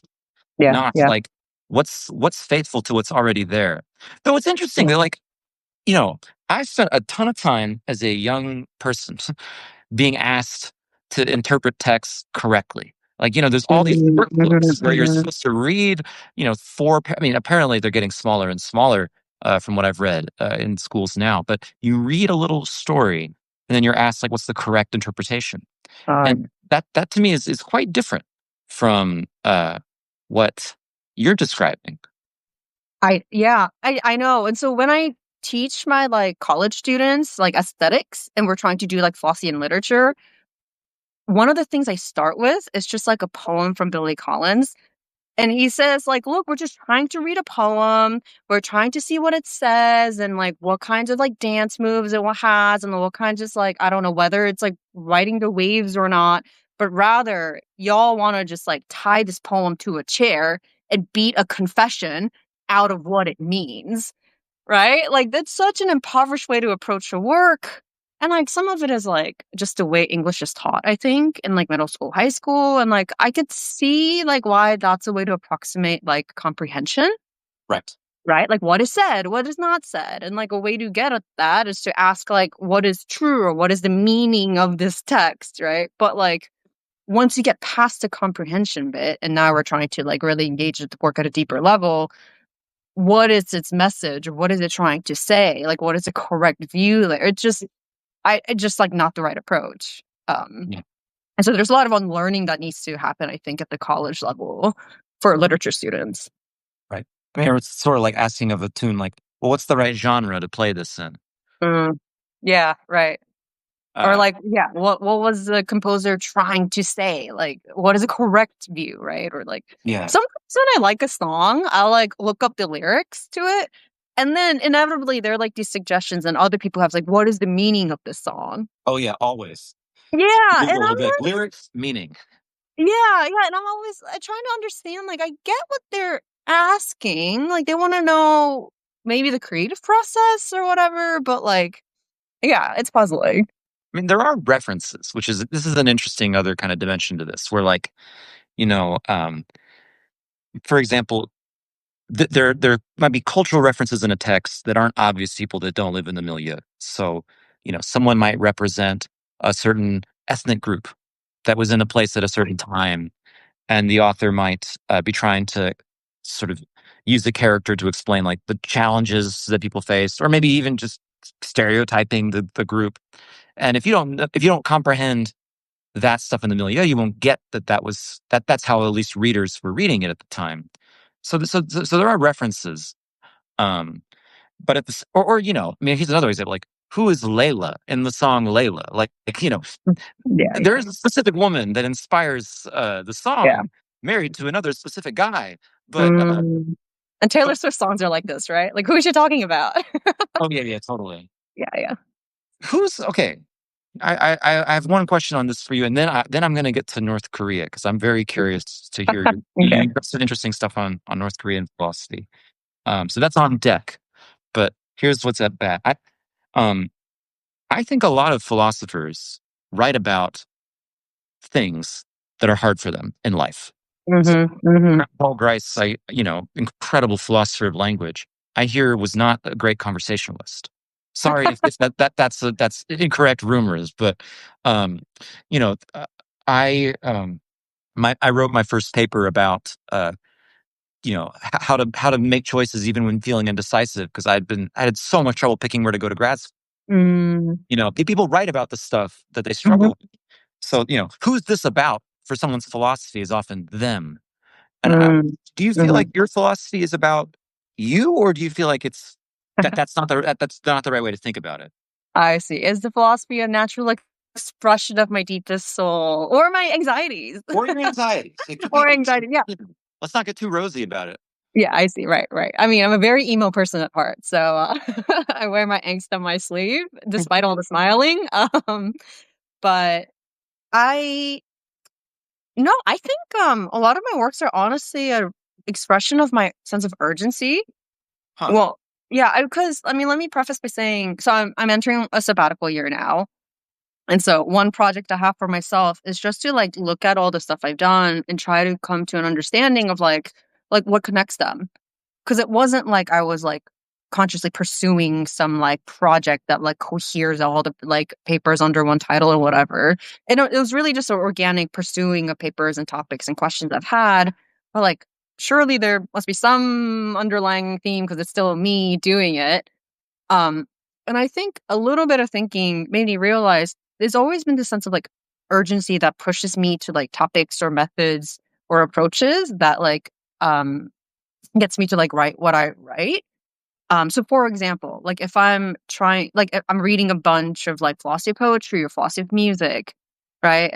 yeah, Not yeah, like what's faithful to what's already there. Though it's interesting yeah. that like, you know, I spent a ton of time as a young person being asked to interpret text correctly. Like, there's all these Mhm, mhm, workbooks where you're mhm. supposed to read, I mean, apparently they're getting smaller and smaller from what I've read in schools now, but you read a little story and then you're asked, like, what's the correct interpretation? Uh, And that to me is quite different from what you're describing. I know. And so when I teach my like college students like aesthetics and we're trying to do like Faustian literature, one of the things I start with is just like a poem from Billy Collins. And he says, like, look, we're just trying to read a poem. We're trying to see what it says and like what kinds of like dance moves it has and what kinds of like, I don't know whether it's like riding the waves or not, but rather y'all want to just like tie this poem to a chair and beat a confession out of what it means. Right? Like, that's such an impoverished way to approach your work. And, like, some of it is, like, just the way English is taught, I think, in, like, middle school, high school, and, like, I could see, like, why that's a way to approximate, like, comprehension, Right. right? Like, what is said, what is not said, and, like, a way to get at that is to ask, like, what is true or what is the meaning of this text, right? But, like, once you get past the comprehension bit, and now we're trying to, like, really engage with the work at a deeper level, what is its message? What is it trying to say? Like, what is the correct view there? It's just like not the right approach. Yeah. And so there's a lot of unlearning that needs to happen, I think, at the college level for literature students. Right. I mean, it's sort of like asking of a tune, like, well, what's the right genre to play this in? Mm. Yeah, right. Or Uh, like, yeah, what was the composer trying to say? Like, what is a correct view, right? Or like, yeah. sometimes when I like a song, I'll like look up the lyrics to it, and then inevitably there are like these suggestions, and other people have like, what is the meaning of this song? Oh yeah, always. Yeah, and Google will I'm be like lyrics, meaning. yeah, and I'm always trying to understand. Like, I get what they're asking, like they want to know maybe the creative process or whatever, but like, yeah, it's puzzling. I mean, there are references, which is this is an interesting other kind of dimension to this, where like, you know, um, for example, there might be cultural references in a text that aren't obvious to people that don't live in the milieu. So, someone might represent a certain ethnic group that was in a place at a certain time, and the author might be trying to sort of use the character to explain like the challenges that people face, or maybe even just stereotyping the group. And if you don't comprehend that stuff in the milieu, you won't get that's how at least readers were reading it at the time. So there are references, um, but at this I mean, here's another example. Like, who is Layla in the song Layla? Yeah, There yeah, is a specific woman that inspires the yeah. song, married to another specific guy. But Mm. And Taylor but Swift songs are like this, right? Like, who is she talking about? oh yeah, yeah, totally. Yeah, yeah. Who's okay? I have one question on this for you, and then I'm going to get to North Korea because I'm very curious to hear Okay. you got some interesting stuff on North Korean philosophy. So that's on deck. But here's what's at bat. Um I think a lot of philosophers write about things that are hard for them in life. So Mhm, mhm. Paul Grice, incredible philosopher of language. I hear was not a great conversationalist. Sorry if that's incorrect rumors, but um, you know, I wrote my first paper about how to make choices even when feeling indecisive because I had so much trouble picking where to go to grad school. Mm, People write about the stuff that they mhm, struggle with. So, who's this about for someone's philosophy is often them. And mm, do you feel like mhm. your philosophy is about you, or do you feel like that's not the right way to think about it? I see. Is the philosophy a natural expression of my deepest soul or my anxieties? Or your anxieties? It could Or be. anxiety. Yeah. Let's not get too rosy about it. Yeah, I see. Right, right. I mean, I'm a very emo person at heart, so I wear my angst on my sleeve despite all the smiling. But I no, I think a lot of my works are honestly a expression of my sense of urgency. Huh. Well, yeah, because I mean, let me preface by saying, so I'm entering a sabbatical year now. And so one project I have for myself is just to like look at all the stuff I've done and try to come to an understanding of like what connects them. Because it wasn't like I was like consciously pursuing some like project that like coheres all the like papers under one title or whatever. It was really just an organic pursuing of papers and topics and questions I've had. But like surely there must be some underlying theme because it's still me doing it. Um, and I think a little bit of thinking made me realize there's always been this sense of like urgency that pushes me to like topics or methods or approaches that like um gets me to like write what I write. So for example, like if I'm trying, like if I'm reading a bunch of like philosophy of poetry or philosophy of music, right?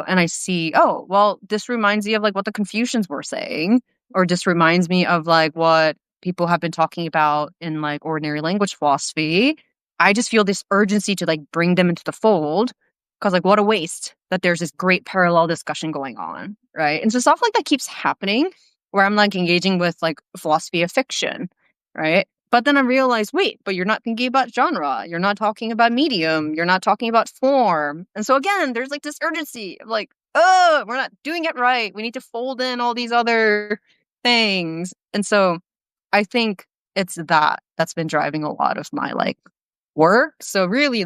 And I see, oh, well, this reminds me of like what the Confucians were saying, or this reminds me of like what people have been talking about in like ordinary language philosophy. I just feel this urgency to like bring them into the fold because like what a waste that there's this great parallel discussion going on, right? And so stuff like that keeps happening where I'm like engaging with like philosophy of fiction, right? But then I realized, wait, but you're not thinking about genre. You're not talking about medium. You're not talking about form. And so again, there's like this urgency of like, oh, we're not doing it right. We need to fold in all these other things. And so I think it's that's been driving a lot of my like work. So really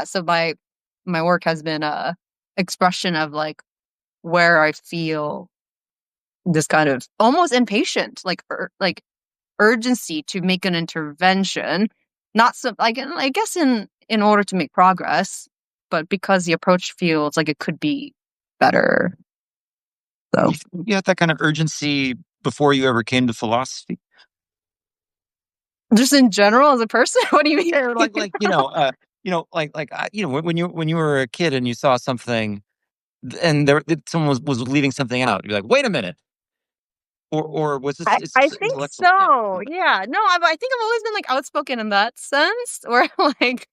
so my work has been a expression of like where I feel this kind of almost impatient, like urgency to make an intervention, not so like I guess in order to make progress, but because the approach feels like it could be better. So You had that kind of urgency before you ever came to philosophy. just in general as a person, what do you Yeah, mean? when you were a kid and you saw something, and someone was leaving something out. You're like, wait a minute, or was this it's I just an think intellectual thing? so. Yeah. No, I think I've always been like outspoken in that sense, where like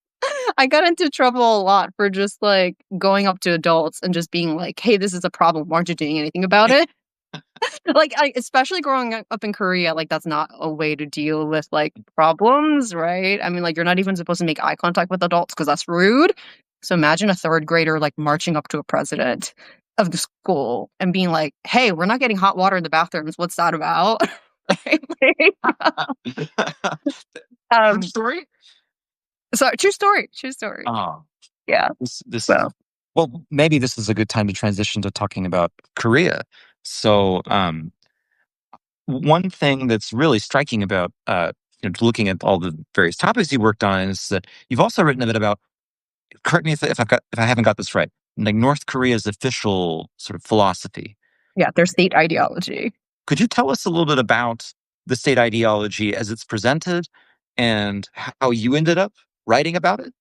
I got into trouble a lot for just like going up to adults and just being like, "Hey, this is a problem. Why aren't you doing anything about it?" Like, especially growing up in Korea, like that's not a way to deal with like problems, right? I mean, like you're not even supposed to make eye contact with adults because that's rude. So imagine a third grader like marching up to a president of the school and being like, "Hey, we're not getting hot water in the bathrooms. What's that about?" Right? True um, story. so true story, true story. Oh, Yeah. this is So well. Maybe this is a good time to transition to talking about Korea. So, one thing that's really striking about looking at all the various topics you worked on is that you've also written a bit about. Correct me if I haven't got this right. Like North Korea's official sort of philosophy. yeah, their state ideology. Could you tell us a little bit about the state ideology as it's presented and how you ended up writing about it?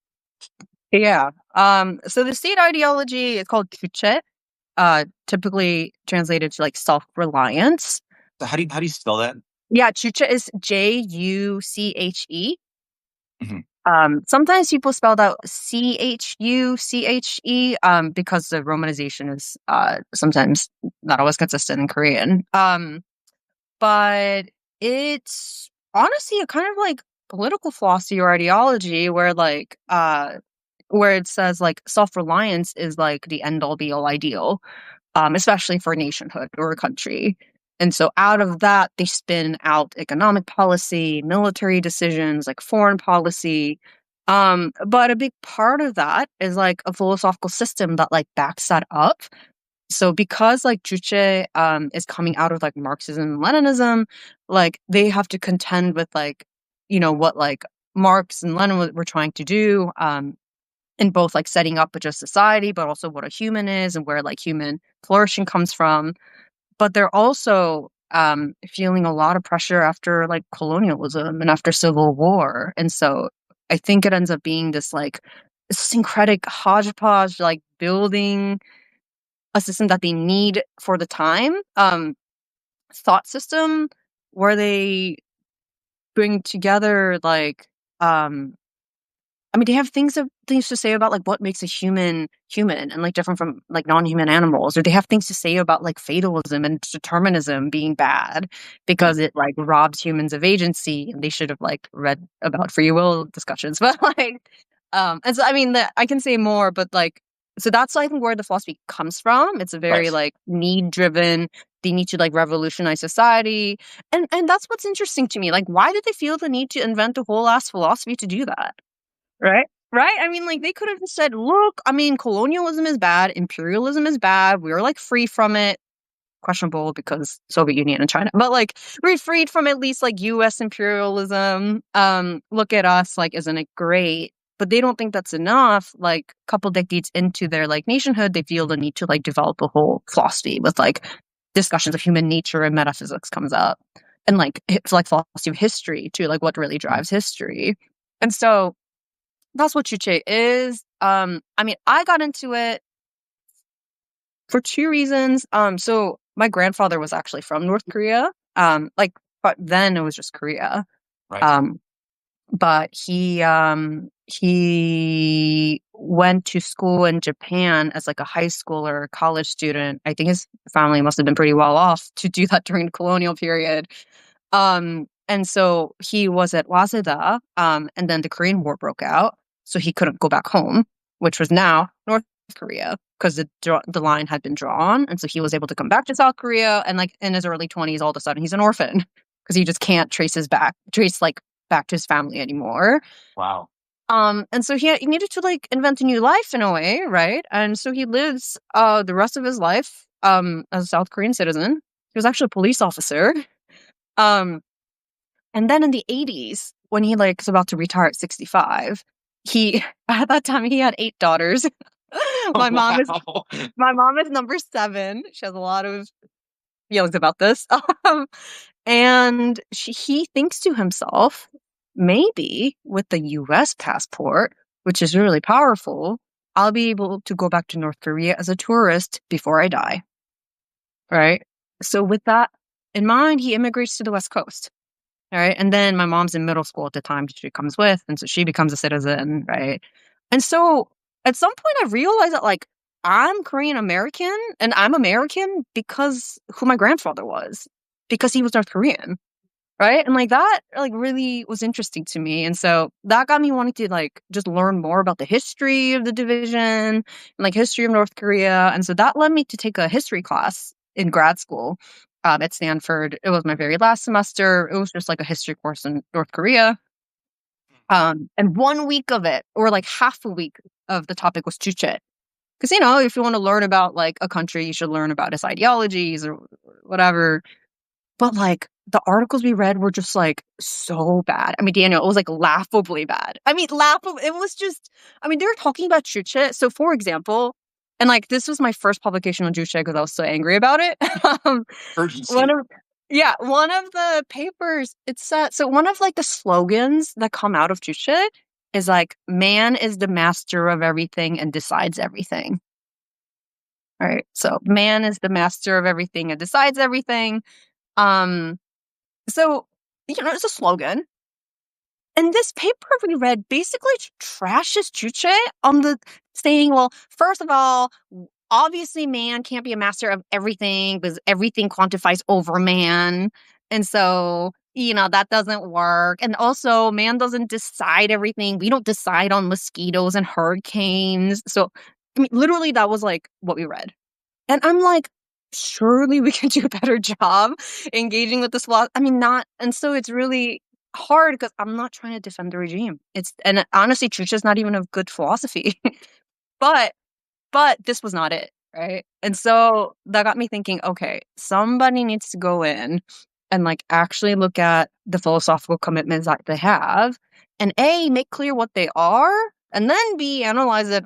Yeah. So the state ideology is called Juche, typically translated to like self-reliance. So how do you spell that? Yeah, Juche is Juche. Mhm. Sometimes people spell out Chuche, because the romanization is sometimes not always consistent in Korean. But it's honestly a kind of like political philosophy or ideology where it says like self-reliance is like the end all be all ideal, especially for nationhood or a country. And so out of that, they spin out economic policy, military decisions, like foreign policy. But a big part of that is like a philosophical system that like backs that up. So because like Juche is coming out of like Marxism and Leninism, like they have to contend with like, what like Marx and Lenin were trying to do in both like setting up a just society, but also what a human is and where like human flourishing comes from. But they're also feeling a lot of pressure after like colonialism and after civil war. And so I think it ends up being this like syncretic hodgepodge, like building a system that they need for the time, thought system where they bring together like they have things to say about like what makes a human human and like different from like non-human animals, or they have things to say about like fatalism and determinism being bad because it like robs humans of agency, and they should have like read about free will discussions. But like, and so I can say more, but like, so that's I think where the philosophy comes from. It's a very Right. like need driven. They need to like revolutionize society, and that's what's interesting to me. Like, why did they feel the need to invent a whole ass philosophy to do that? Right? Right? Like, they could have just said, "Look, colonialism is bad, imperialism is bad, we're, like, free from it." Questionable because Soviet Union and China, but, like, we're freed from at least, like, US imperialism. Look at us, like, isn't it great? But they don't think that's enough. Like, a couple decades into their, like, nationhood, they feel the need to, like, develop a whole philosophy with, like, discussions of human nature and metaphysics comes up. And, like, it's, like, philosophy of history too, like, what really drives history. And so that's what Chuche is. I got into it for two reasons. So my grandfather was actually from North Korea. But then it was just Korea. Right. Um, but he went to school in Japan as like a high school or college student. I think his family must have been pretty well off to do that during the colonial period. And so he was at Waseda, and then the Korean War broke out, so he couldn't go back home, which was now North Korea, because the line had been drawn, and so he was able to come back to South Korea, and like in his early 20s, all of a sudden he's an orphan because he just can't trace like back to his family anymore. Wow. And so he needed to like invent a new life in a way, right? And so he lives the rest of his life as a South Korean citizen. He was actually a police officer. Um, and then in the 80s, when he like was about to retire at 65, he at that time he had 8 daughters. my mom is Wow. my mom is number 7. She has a lot of feelings about this. And he thinks to himself, maybe with the US passport, which is really powerful, I'll be able to go back to North Korea as a tourist before I die. Right? So with that in mind, he immigrates to the West Coast. All right. And then my mom's in middle school at the time she comes with. And so she becomes a citizen. Right. And so at some point I realized that like I'm Korean American and I'm American because who my grandfather was, because he was North Korean. Right. And like that like really was interesting to me. And so that got me wanting to like just learn more about the history of the division and like history of North Korea. And so that led me to take a history class in grad school at Stanford. It was my very last semester. It was just like a history course in North Korea. And 1 week of it, or like half a week of the topic was Chuche. Because, if you want to learn about like a country, you should learn about its ideologies or whatever. But like the articles we read were just like so bad. Daniel, it was like laughably bad. Laughable. It was just, they were talking about Chuche. So for example, and like this was my first publication on Chuche because I was so angry about it. um, one Urgency. of one of the papers, it said, so one of like the slogans that come out of Chuche is like, man is the master of everything and decides everything. All right. So man is the master of everything and decides everything. Um, so, it's a slogan. And this paper we read basically trashes Chuche on the saying, well, first of all, obviously man can't be a master of everything because everything quantifies over man. And so, that doesn't work. And also, man doesn't decide everything. We don't decide on mosquitoes and hurricanes. So, literally, that was like what we read. And I'm like, surely we could do a better job engaging with this law. I mean, not, and so it's really hard because I'm not trying to defend the regime. It's, and honestly, Chucha is not even a good philosophy, but this was not it, right? And so that got me thinking, okay, somebody needs to go in and like actually look at the philosophical commitments that they have and A, make clear what they are, and then B, analyze it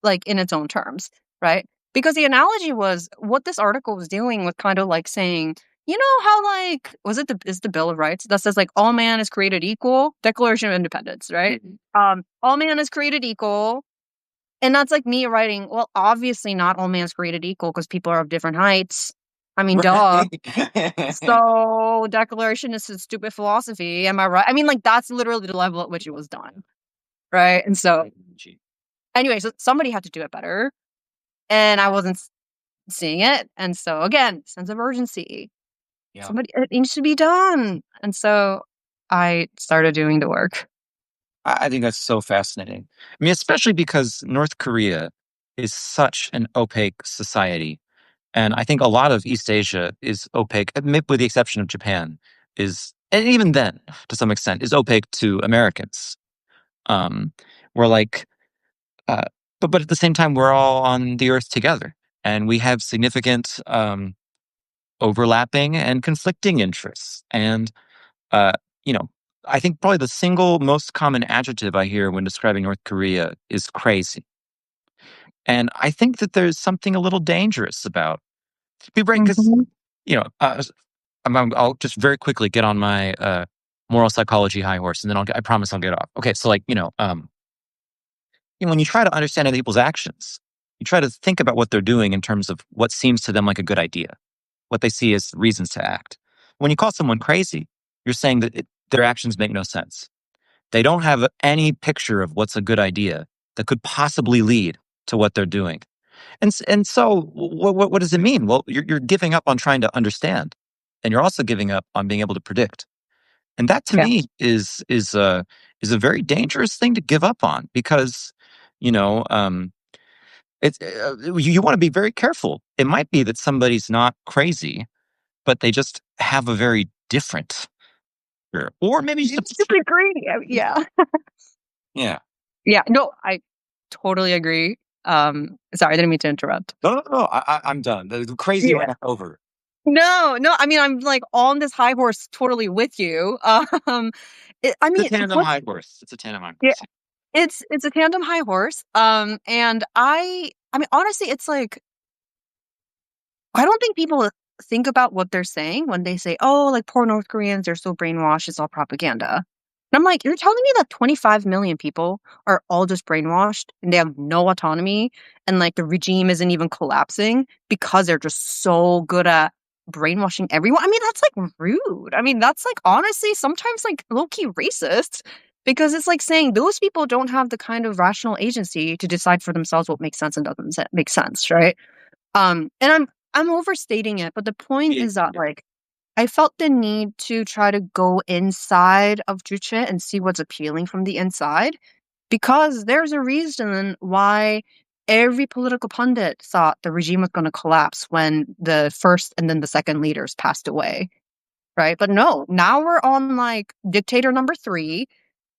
like in its own terms, right? Because the analogy was what this article was doing was kind of like saying, you know how like was it the is the Bill of Rights that says like all man is created equal, Declaration of Independence, right? All man is created equal, and that's like me writing, well, obviously not all man's created equal because people are of different heights. I mean, duh. Right. So declaration is a stupid philosophy. Am I right? I mean, like that's literally the level at which it was done, right? And so, anyway, so somebody had to do it better, and I wasn't seeing it. And so, again, sense of urgency. Yeah. Somebody, it needs to be done. And so, I started doing the work. I think that's so fascinating. I mean, especially because North Korea is such an opaque society. And I think a lot of East Asia is opaque, with the exception of Japan, and even then, to some extent, is opaque to Americans. We're like, uh, but at the same time, we're all on the earth together, and we have significant overlapping and conflicting interests. And uh, you know, I think probably the single most common adjective I hear when describing North Korea is crazy. And I think that there's something a little dangerous about people, right? Because Mhm. you know, I'll just very quickly get on my moral psychology high horse, and then I promise I'll get off. Okay, so like when you try to understand other people's actions, you try to think about what they're doing in terms of what seems to them like a good idea, what they see as reasons to act. When you call someone crazy, you're saying that their actions make no sense. They don't have any picture of what's a good idea that could possibly lead to what they're doing. And so what does it mean? Well, you're giving up on trying to understand, and you're also giving up on being able to predict. And that to Yeah. me is a very dangerous thing to give up on because you know it's you want to be very careful. It might be that somebody's not crazy, but they just have a very different, or maybe just a It's super greedy. Yeah. yeah. Yeah. No, I totally agree. Sorry, I didn't mean to interrupt. No, no, no. I'm done. The crazy Yeah. ran over. No, no, I mean, I'm, like, on this high horse totally with you. I It's a mean, tandem what high horse. It's a tandem high yeah, horse. it's a tandem high horse, and I mean, honestly, it's like I don't think people think about what they're saying when they say, "Oh, like, poor North Koreans, they're so brainwashed, it's all propaganda." And I'm like, "You're telling me that 25 million people are all just brainwashed and they have no autonomy and, like, the regime isn't even collapsing because they're just so good at brainwashing everyone?" I mean, that's, like, rude. I mean, that's, like, honestly sometimes, like, low-key racist because it's like saying those people don't have the kind of rational agency to decide for themselves what makes sense and doesn't make sense, right? And I'm overstating it, but the point Yeah. is that like I felt the need to try to go inside of Juche and see what's appealing from the inside because there's a reason why every political pundit thought the regime was going to collapse when the first and then the second leaders passed away, right? But no, now we're on like dictator number 3.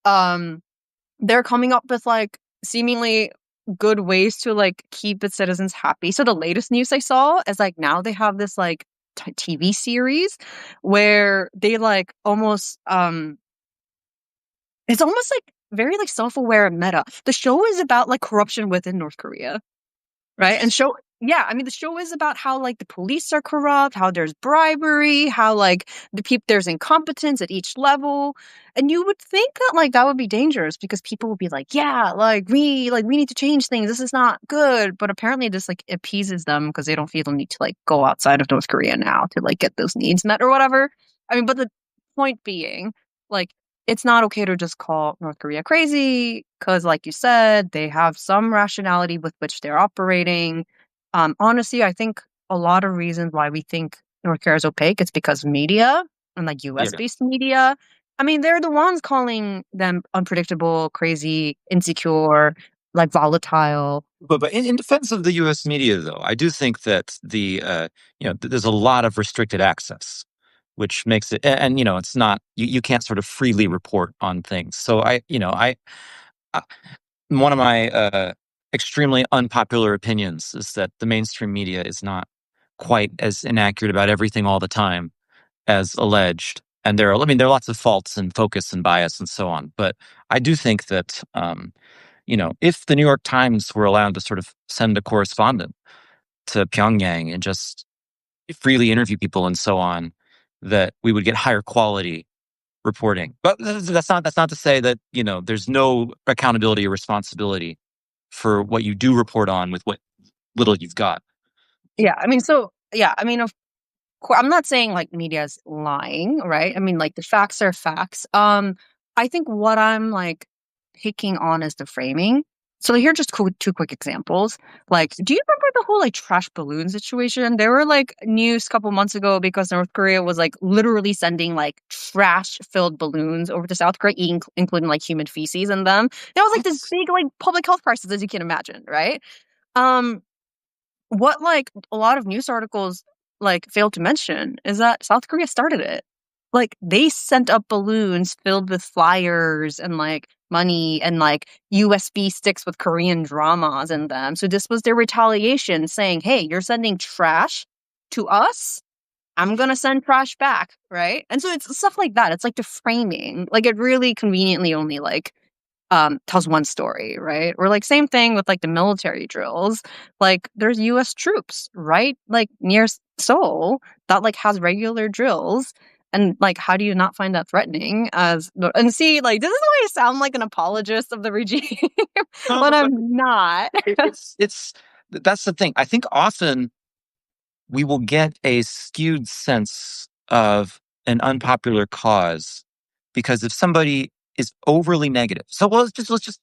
Um they're coming up with like seemingly good ways to like keep its citizens happy. So the latest news I saw is like now they have this like TV series where they like almost it's almost like very like self-aware and meta. The show is about like corruption within North Korea. Right, and Interesting. show yeah, I mean, the show is about how, like, the police are corrupt, how there's bribery, how, like, there's incompetence at each level, and you would think that, like, that would be dangerous because people would be like, "Yeah, we need to change things, this is not good," but apparently this, like, appeases them because they don't feel the need to, like, go outside of North Korea now to, like, get those needs met or whatever. I mean, but the point being, like, it's not okay to just call North Korea crazy because, like you said, they have some rationality with which they're operating. Honestly, I think a lot of reasons why we think North Korea is opaque, it's because media and like US Yeah. based media. I mean, they're the ones calling them unpredictable, crazy, insecure. like volatile. But in defense of the U.S. media, though, I do think that there's a lot of restricted access, which makes it, and it's not you can't sort of freely report on things. So I one of my extremely unpopular opinions is that the mainstream media is not quite as inaccurate about everything all the time as alleged. And there are lots of faults and focus and bias and so on. But I do think that, if the New York Times were allowed to sort of send a correspondent to Pyongyang and just freely interview people and so on, that we would get higher quality reporting. But that's not to say that there's no accountability or responsibility for what you do report on with what little you've got. Yeah, I mean, so yeah, I mean, I'm not saying like media's lying, right? I mean, like the facts are facts. I think what I'm like picking on is the framing. So here are just two quick examples. Like, do you remember the whole like trash balloon situation? There were like news a couple months ago because North Korea was like literally sending like trash filled balloons over to South Korea, including like human feces in them. It was like this What? big like public health crisis, as you can imagine, right? Um, what, like, a lot of news articles, like, fail to mention is that South Korea started it. Like, they sent up balloons filled with flyers and, like, money and, like, USB sticks with Korean dramas in them. So this was their retaliation saying, "Hey, you're sending trash to us? I'm gonna send trash back," right? And so it's stuff like that. It's like the framing. Like, it really conveniently only, like, tells one story, right? Or like same thing with like the military drills. Like there's U.S. troops, right? Like near Seoul that like has regular drills. And like, how do you not find that threatening? And see, like, this is why I sound like an apologist of the regime No, when but I'm not. it's that's the thing. I think often we will get a skewed sense of an unpopular cause because if somebody is overly negative, so let's just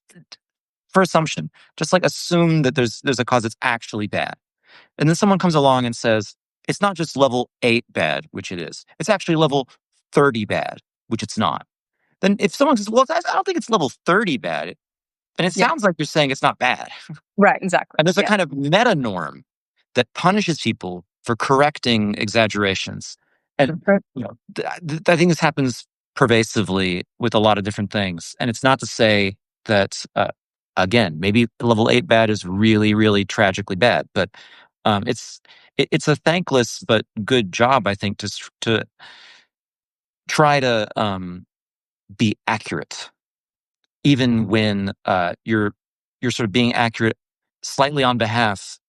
for assumption, just like assume that there's a cause that's actually bad, and then someone comes along and says it's not just level 8 bad, which it is. It's actually level 30 bad, which it's not. Then if someone says, well, I don't think it's level 30 bad, and it Yeah, sounds like you're saying it's not bad. right, exactly. And there's a Yeah. kind of meta norm that punishes people for correcting exaggerations. And Right. I think this happens pervasively with a lot of different things. And it's not to say that, again, maybe level 8 bad is really, really tragically bad, but it's a thankless but good job, I think, to try to be accurate even when you're sort of being accurate slightly on behalf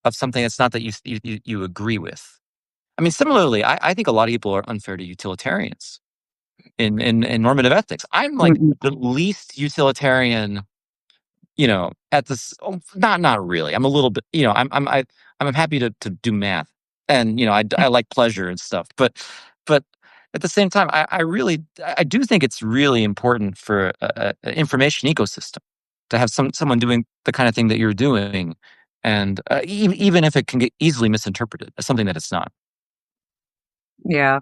of something that's not that you agree with. I mean, similarly, I think a lot of people are unfair to utilitarians in normative ethics. I'm like Mhm. the least utilitarian, at this. Not really. I'm a little bit. I'm happy to do math, and I like pleasure and stuff. But at the same time, I do think it's really important for a information ecosystem to have someone doing the kind of thing that you're doing, and even if it can get easily misinterpreted as something that it's not. Yeah.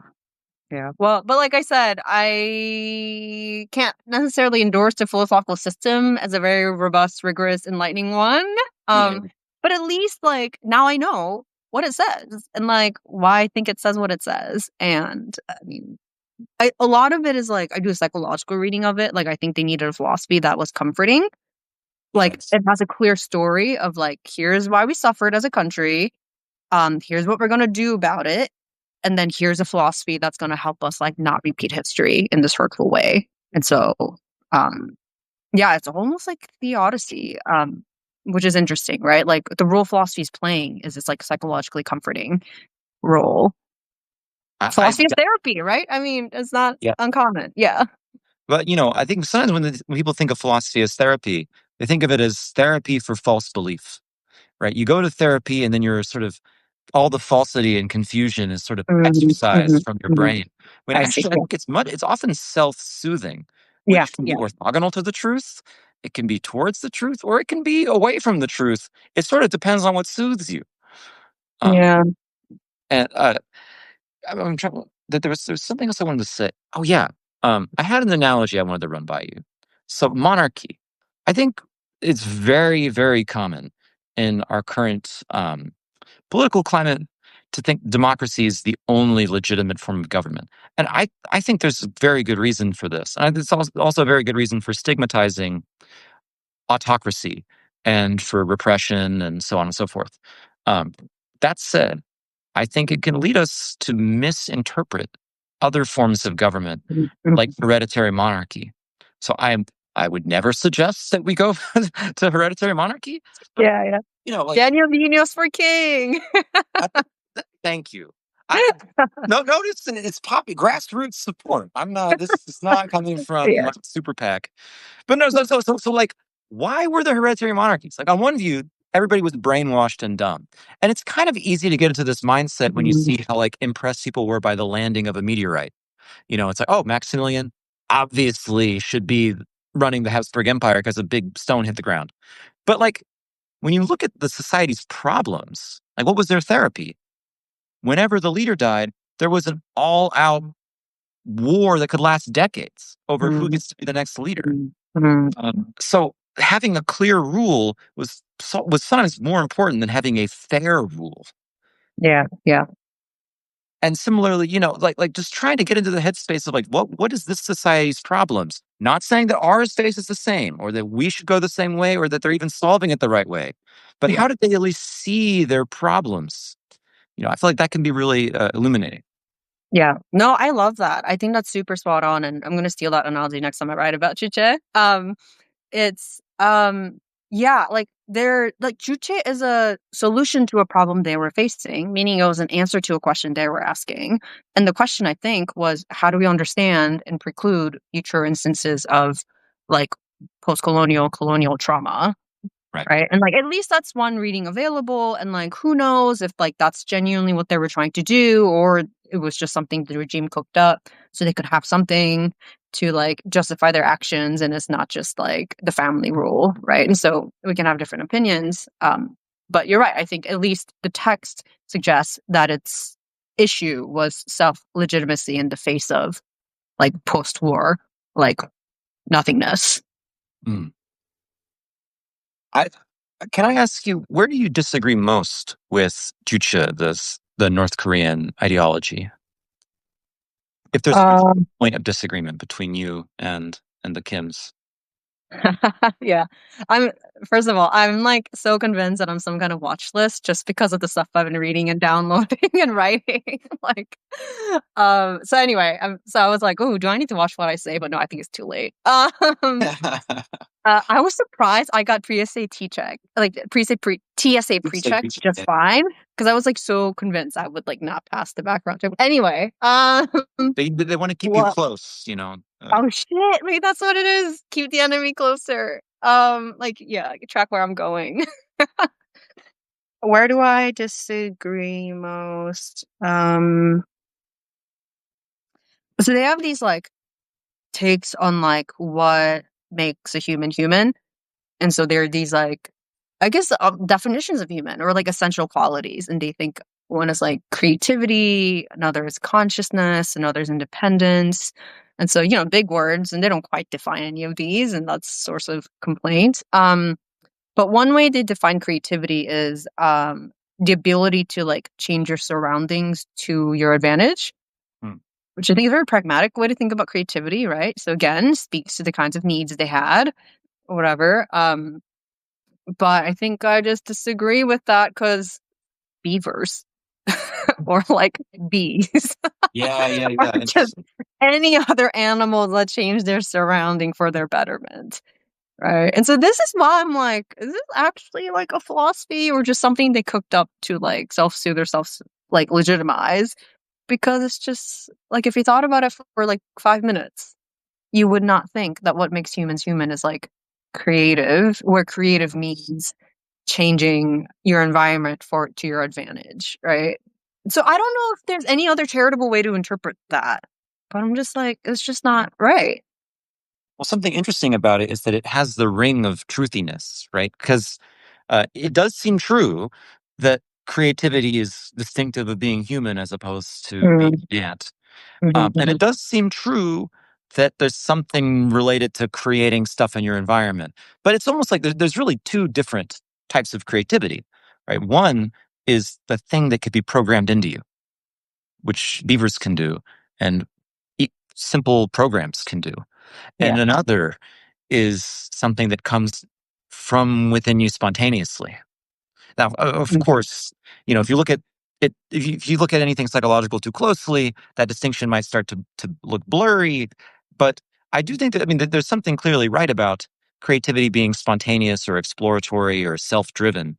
Yeah. Well, but like I said, I can't necessarily endorse the philosophical system as a very robust, rigorous, enlightening one. Yeah. But at least like now I know what it says and like why I think it says what it says. And I mean, a lot of it is like I do a psychological reading of it. Like I think they needed a philosophy that was comforting. Like Yes. it has a clear story of like here's why we suffered as a country. Here's what we're gonna do about it, and then here's a philosophy that's going to help us like not repeat history in this hurtful way. And so um yeah, it's almost like the Odyssey, which is interesting, right? Like the role philosophy is playing is this like psychologically comforting role. I Philosophy of therapy, right? I mean, it's not yeah. uncommon. Yeah. But I think sometimes when people think of philosophy as therapy, they think of it as therapy for false belief, right? You go to therapy and then you're sort of all the falsity and confusion is sort of Hmm. Hmm. exercised from your Hmm. brain. When I see. actually, I Yeah. think it's often self-soothing, Yeah. which can be Yeah. orthogonal to the truth. It can be towards the truth, or it can be away from the truth. It sort of depends on what soothes you. Um, Yeah. and I'm trying. That there was something else I wanted to say. Oh yeah, I had an analogy I wanted to run by you. So monarchy, I think. it's very, very common in our current political climate to think democracy is the only legitimate form of government. And I think there's a very good reason for this. And it's also a very good reason for stigmatizing autocracy and for repression and so on and so forth. Um, that said, I think it can lead us to misinterpret other forms of government, like Mhm. hereditary monarchy. So I would never suggest that we go to hereditary monarchy, but Yeah, yeah. like Daniel Munoz for king. I, thank you. I no notice that it's poppy grassroots support. I'm not. This is not coming from Yeah. my super PAC. But no, so like, why were there hereditary monarchies? Like on one view, everybody was brainwashed and dumb, and it's kind of easy to get into this mindset when you Mhm. see how like impressed people were by the landing of a meteorite. It's like, oh, Maximilian obviously should be running the Habsburg Empire because a big stone hit the ground. But like when you look at the society's problems, like what was their therapy? Whenever the leader died, there was an all-out war that could last decades over who Mhm. gets to be the next leader. Mhm. Mhm. So having a clear rule was sometimes more important than having a fair rule. Yeah, yeah, And similarly, like just trying to get into the headspace of like what is this society's problems? Not saying that our space is the same, or that we should go the same way, or that they're even solving it the right way. But yeah, how did they at least see their problems? I feel like that can be really illuminating. yeah. No, I love that. I think that's super spot on, and I'm gonna steal that analogy next time I write about Chuche. It's yeah, like they're like Chuche is a solution to a problem they were facing, meaning it was an answer to a question they were asking. And the question I think was how do we understand and preclude future instances of like post-colonial colonial trauma? Right. Right, and, like, at least that's one reading available, and, like, who knows if, like, that's genuinely what they were trying to do, or it was just something the regime cooked up so they could have something to, like, justify their actions, and it's not just, like, the family rule, right? And so we can have different opinions, but you're right, I think at least the text suggests that its issue was self-legitimacy in the face of, like, post-war, like, nothingness. Mm. I Can I ask you, where do you disagree most with Juche, the North Korean ideology? If there's a Um point of disagreement between you and the Kims. Yeah. I'm First of all, I'm, like, so convinced that I'm some kind of watch list just because of the stuff I've been reading and downloading and writing, like, so anyway, so I was like, "Ooh, do I need to watch what I say?" But no, I think it's too late. I was surprised I got pre-SAT check, like, TSA It's like pre-check just fine because I was, like, so convinced I would, like, not pass the background check. Anyway, they want to keep you what close. oh, shit, wait, that's what it is. Keep the enemy closer. Like, yeah, I can track where I'm going. Where do I disagree most? So they have these like takes on like what makes a human human, and so there are these like, I guess, definitions of human or like essential qualities, and they think one is like creativity, another is consciousness, another is independence, and so big words, and they don't quite define any of these, and that's source of complaint. But one way they define creativity is the ability to like change your surroundings to your advantage, Hmm. which I think is a very pragmatic way to think about creativity, right? So again, speaks to the kinds of needs they had, or whatever. But I think I just disagree with that because beavers or like bees Yeah, yeah, are yeah. just Interesting. any other animal that change their surrounding for their betterment. Right. And so this is why I'm like, is this actually like a philosophy or just something they cooked up to like self-soothe or like legitimize? Because it's just like if you thought about it for like 5 minutes, you would not think that what makes humans human is like creative, where creative means changing your environment for to your advantage, right? So I don't know if there's any other charitable way to interpret that. But I'm just like, it's just not right. Well, something interesting about it is that it has the ring of truthiness, right? Because it does seem true that creativity is distinctive of being human as opposed to being Mm, an ant. mhm, And it mhm, does seem true that there's something related to creating stuff in your environment. But it's almost like there's really two different types of creativity, right? One is the thing that could be programmed into you, which beavers can do, and simple programs can do. And Yeah. another is something that comes from within you spontaneously. Now, of Mhm. course, if you look at it, if you look at anything psychological too closely, that distinction might start to look blurry. But I do think that, I mean, that there's something clearly right about creativity being spontaneous or exploratory or self-driven.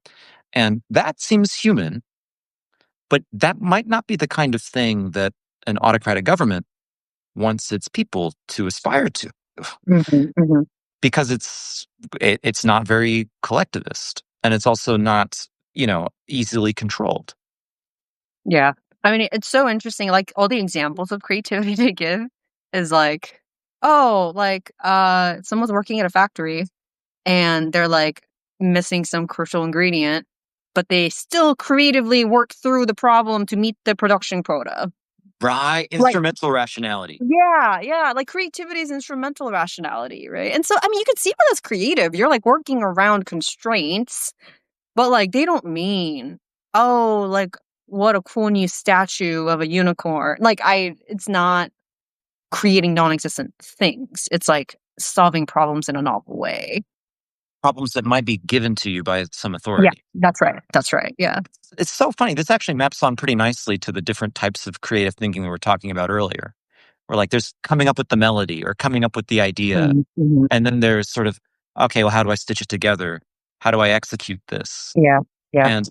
And that seems human, but that might not be the kind of thing that an autocratic government wants its people to aspire to, Mhm, mhm. because it's not very collectivist, and it's also not, easily controlled. Yeah. I mean, it's so interesting, like, all the examples of creativity they give is like, oh, like, someone's working at a factory and they're, like, missing some crucial ingredient, but they still creatively work through the problem to meet the production quota. Right, Like, instrumental rationality. yeah, yeah, like, creativity is instrumental rationality, right? And so, I mean, you can see where that's creative. You're, like, working around constraints, but, like, they don't mean, "Oh, like, what a cool new statue of a unicorn." Like, it's not creating non-existent things. It's, like, solving problems in a novel way. Problems that might be given to you by some Yeah, authority. that's right. That's right. Yeah. It's so funny. This actually maps on pretty nicely to the different types of creative thinking we were talking about earlier. Where, like, there's coming up with the melody or coming up with the idea, Mhm, mhm. and then there's sort of, okay, well, how do I stitch it together? How do I execute this? Yeah, yeah. And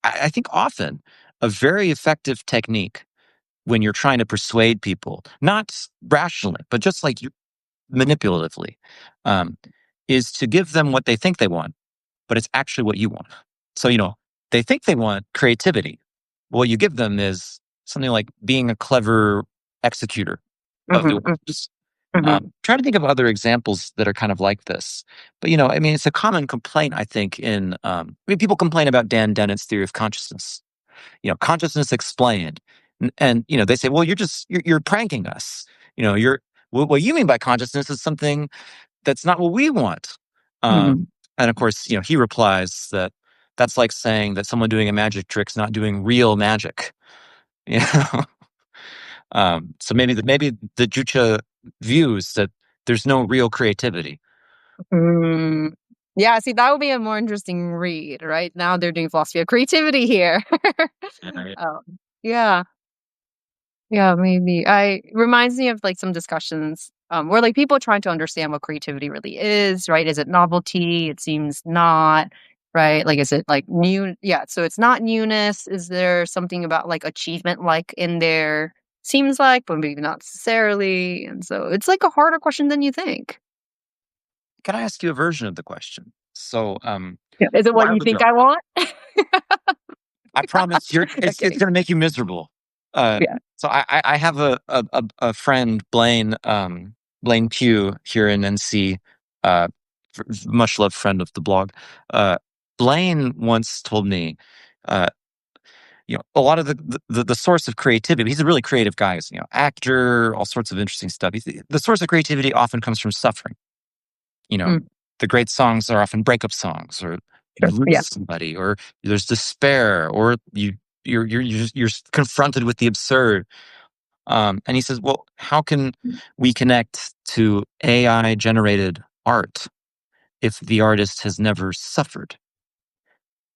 I think often a very effective technique when you're trying to persuade people, not rationally, but just like manipulatively, um, is to give them what they think they want, but it's actually what you want. So, they think they want creativity. What you give them is something like being a clever executor of the Mhm, mm, words. mhm, Trying to think of other examples that are kind of like this. But, I mean, it's a common complaint, I think, I mean, people complain about Dan Dennett's theory of consciousness, consciousness explained. And they say, well, you're pranking us. You're what you mean by consciousness is something that's not what we want. mhm. And of course, he replies that that's like saying that someone doing a magic trick's not doing real magic. You know? So maybe the Jucha views that there's no real creativity. Mm. Yeah, see, that would be a more interesting read, right? Now they're doing philosophy of creativity here. Right. Um, yeah. Yeah, maybe. I reminds me of like some discussions where like people trying to understand what creativity really is, right? Is it novelty? It seems not, right? Like, is it like new? Yeah, so it's not newness. Is there something about like achievement like in there? Seems like, but maybe not necessarily. And so it's like a harder question than you think. Can I ask you a version of the question? So, Yeah. Is a it what while you think ago, I want? I promise it's Okay. going to make you miserable. Yeah. So I have a friend, Blaine Pugh here in NC, much loved friend of the blog. Uh, Blaine once told me, uh, a lot of the source of creativity. He's a really creative guy. He's, actor, all sorts of interesting stuff. The source of creativity often comes from suffering. You know, Mm, the great songs are often breakup songs, or sure. you lose Yeah. somebody, or there's despair, or you're confronted with the absurd. And he says, well, how can we connect to AI generated art if the artist has never suffered?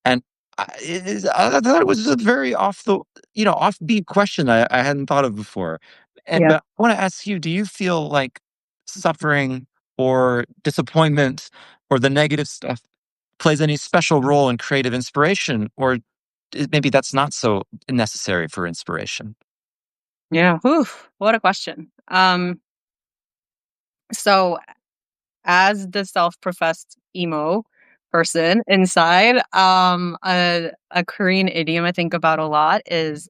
And I thought it was a very offbeat question I hadn't thought of before. Yeah. But I want to ask you, do you feel like suffering or disappointment or the negative stuff plays any special role in creative inspiration, or maybe that's not so necessary for inspiration? Yeah. Whew, what a question. So as the self-professed emo person inside, a Korean idiom I think about a lot is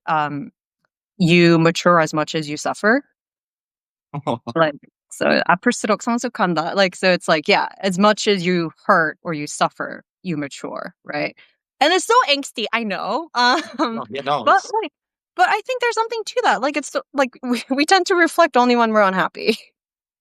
you mature as much as you suffer. Like so 앞을수록 성숙한다. Like so it's like, yeah, as much as you hurt or you suffer, you mature, right? And it's so angsty, I know. Oh, yeah, no, But it's like but I think there's something to that. Like, like we tend to reflect only when we're unhappy.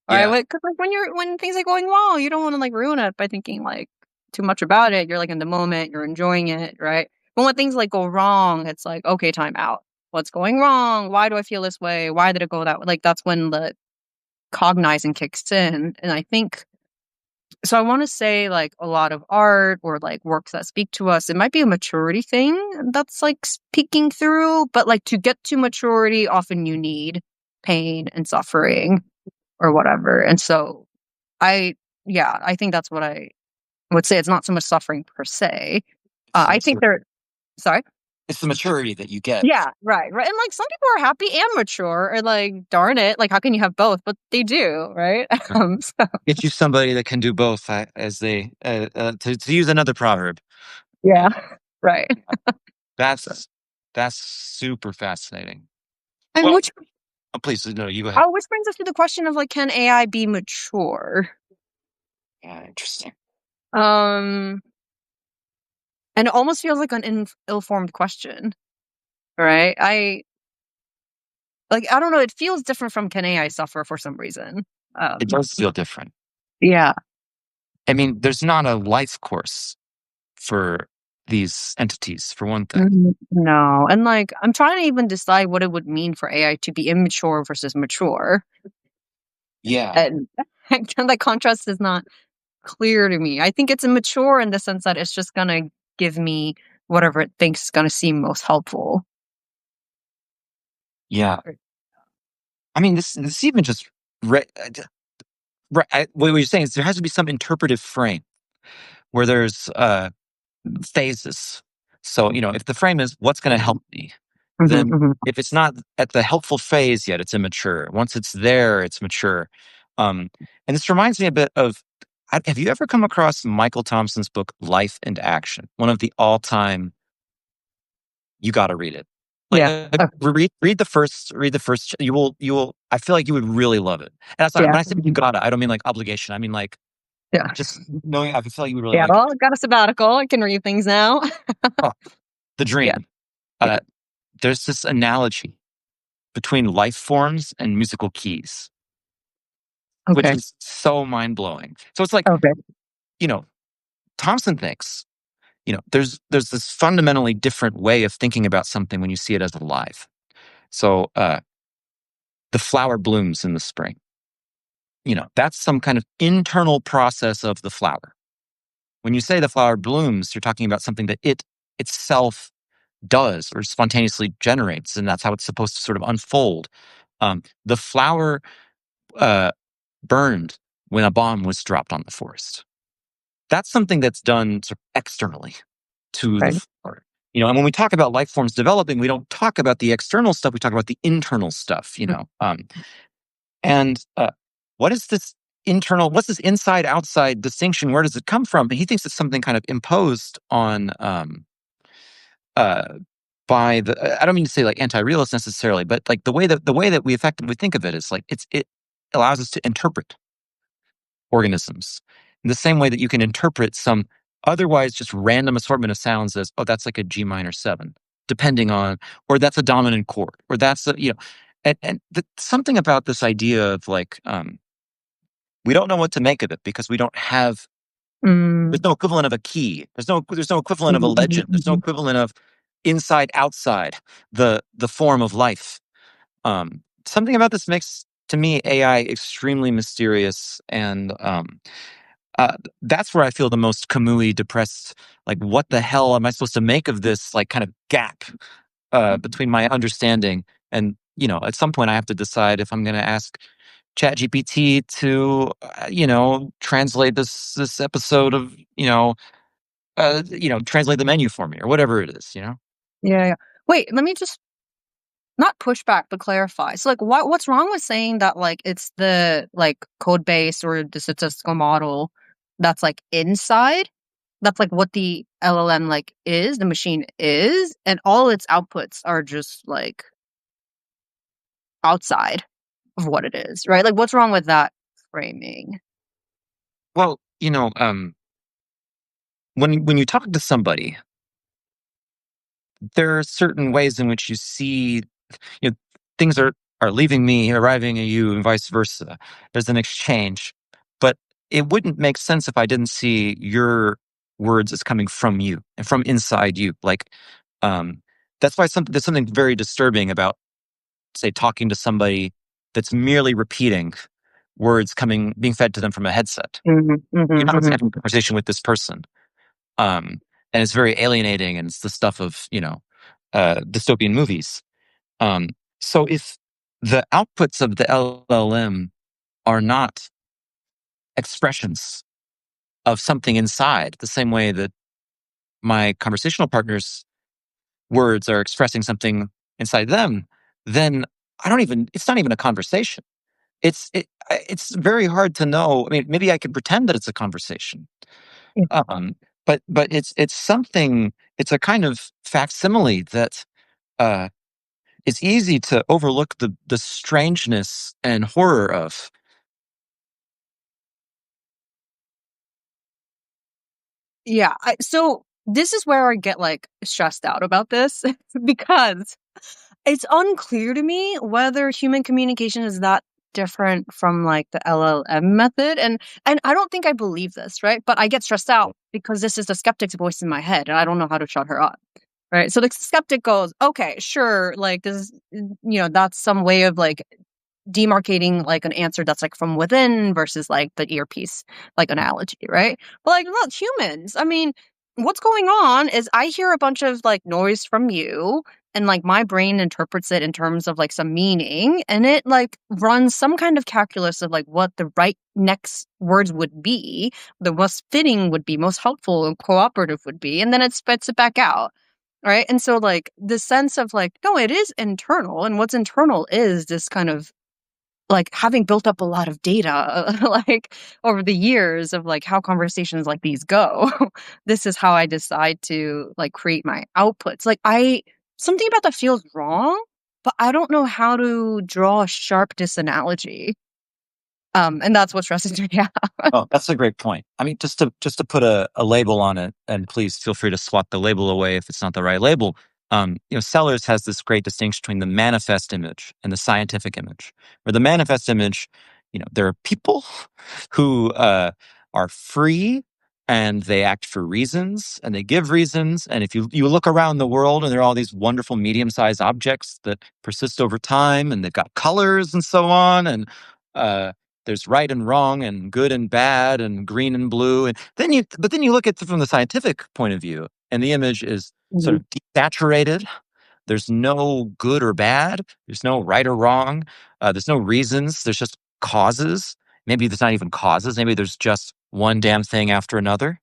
All right, Yeah. because like when things are going well, you don't want to like ruin it by thinking like too much about it. You're like in the moment, you're enjoying it, right? But when things like go wrong, it's like okay, time out. What's going wrong? Why do I feel this way? Why did it go that way? Like that's when the cognizing kicks in, and I think so. I want to say like a lot of art or like works that speak to us. It might be a maturity thing that's like peeking through, but like to get to maturity, often you need pain and suffering or whatever. And so I, yeah, I think that's what I would say. It's not so much suffering per se. It's the I think mature they're, sorry. it's the maturity that you get. Yeah, right, right. And like some people are happy and mature, and like, darn it, like how can you have both? But they do, right? So, Get you somebody that can do both, as they to use another proverb. yeah, Uh, right. that's super fascinating. And Well, which, oh, please no, you go ahead. which brings us to the question of like, can AI be mature? Yeah, interesting. Um, and it almost feels like an ill-formed question, right? I don't know. It feels different from can AI suffer for some reason. It does feel different. Yeah. I mean, there's not a life course for these entities, for one thing. No. And like I'm trying to even decide what it would mean for AI to be immature versus mature. Yeah, And that contrast is not clear to me. I think it's immature in the sense that it's just gonna give me whatever it thinks is gonna seem most helpful. yeah. I mean, this even just re- what you're saying is there has to be some interpretive frame where there's phases. So, if the frame is what's going to help me, Mhm, then mhm. if it's not at the helpful phase yet, it's immature. Once it's there, it's mature. And this reminds me a bit of have you ever come across Michael Thompson's book, Life and Action? One of the all time, you got to read it. Like, Yeah. read the first, I feel like you would really love it. And that's not, Yeah. when I say you gotta, I don't mean like obligation. I mean like Yeah. just knowing, I feel like you would really Yeah. like it. Well, I got a sabbatical. I can read things now. Oh, the Yeah. dream. Yeah. Uh, there's this analogy between life forms and musical keys, which Okay. is so mind blowing. So it's like, Okay. you know, Thompson thinks, there's this fundamentally different way of thinking about something when you see it as alive. So the flower blooms in the spring. That's some kind of internal process of the flower. When you say the flower blooms, you're talking about something that it itself does or spontaneously generates, and that's how it's supposed to sort of unfold. The flower uh, burned when a bomb was dropped on the forest. That's something that's done sort of externally to the Right. flower. And when we talk about life forms developing, we don't talk about the external stuff. We talk about the internal stuff. And what's this inside outside distinction? Where does it come from? And he thinks it's something kind of imposed on uh, by I don't mean to say like anti-realist necessarily, but like the way that we effectively think of it is like it allows us to interpret organisms in the same way that you can interpret some otherwise just random assortment of sounds as, oh, that's like a G minor seven, depending on, or that's a dominant chord, or that's something about this idea of like, we don't know what to make of it because we don't have, Mm. there's no equivalent of a key. There's no equivalent of a Mhm, mhm, legend. There's no mhm. equivalent of inside outside the form of life. Something about this makes to me AI extremely mysterious, and that's where I feel the most Kamui depressed. Like, what the hell am I supposed to make of this? Like, kind of gap between my understanding and at some point I have to decide if I'm going to ask ChatGPT to translate this episode of translate the menu for me or whatever it is. Yeah, yeah. Wait, let me just not push back, but clarify. So, like, what's wrong with saying that, like, it's the, like, code base or the statistical model that's, like, inside? That's, like, what the LLM, like, is, the machine is, and all its outputs are just, like, outside of what it is, right? Like, what's wrong with that framing? Well, when you talk to somebody there are certain ways in which you see, you know, things are leaving me, arriving at you, and vice versa. There's an exchange, but it wouldn't make sense if I didn't see your words as coming from you and from inside you. Like, um, that's why there's something very disturbing about, say, talking to somebody that's merely repeating words being fed to them from a headset. Mhm, You're mhm, not mhm. having a conversation with this person. And it's very alienating, and it's the stuff of, dystopian movies. Um, so if the outputs of the LLM are not expressions of something inside, the same way that my conversational partner's words are expressing something inside them, then it's not even a conversation. It's very hard to know. I mean, maybe I could pretend that it's a conversation. Yeah. Um, but it's something, it's a kind of facsimile that, uh, it's easy to overlook the strangeness and horror of. Yeah, so this is where I get, like, stressed out about this because it's unclear to me whether human communication is that different from, like, the LLM method, and I don't think I believe this, right? But I get stressed out because this is the skeptic's voice in my head, and I don't know how to shut her up, right? So the skeptic goes, "Okay, sure, like, this is that's some way of, like, demarcating like an answer that's like from within versus like the earpiece like analogy, right? But like look, humans, I mean, what's going on is I hear a bunch of like noise from you and like my brain interprets it in terms of like some meaning and it like runs some kind of calculus of like what the right next words would be, the most fitting would be, most helpful and cooperative would be, and then it spits it back out. Right. And so, like, the sense of like, no, it is internal. And what's internal is this kind of like having built up a lot of data like over the years of like how conversations like these go. This is how I decide to like create my outputs. Like I something about that feels wrong, but I don't know how to draw a sharp disanalogy. And that's what stresses me out. Oh, that's a great point. I mean, just to put a label on it, and please feel free to swat the label away if it's not the right label. Sellers has this great distinction between the manifest image and the scientific image. Where the manifest image, there are people who are free, and they act for reasons, and they give reasons. And if you look around the world, and there are all these wonderful medium-sized objects that persist over time, and they've got colors and so on, and uh, there's right and wrong and good and bad and green and blue, and then you look at it from the scientific point of view, and the image is sort Mhm. of desaturated. There's no good or bad, there's no right or wrong, there's no reasons, there's just causes. Maybe there's not even causes, maybe there's just one damn thing after another,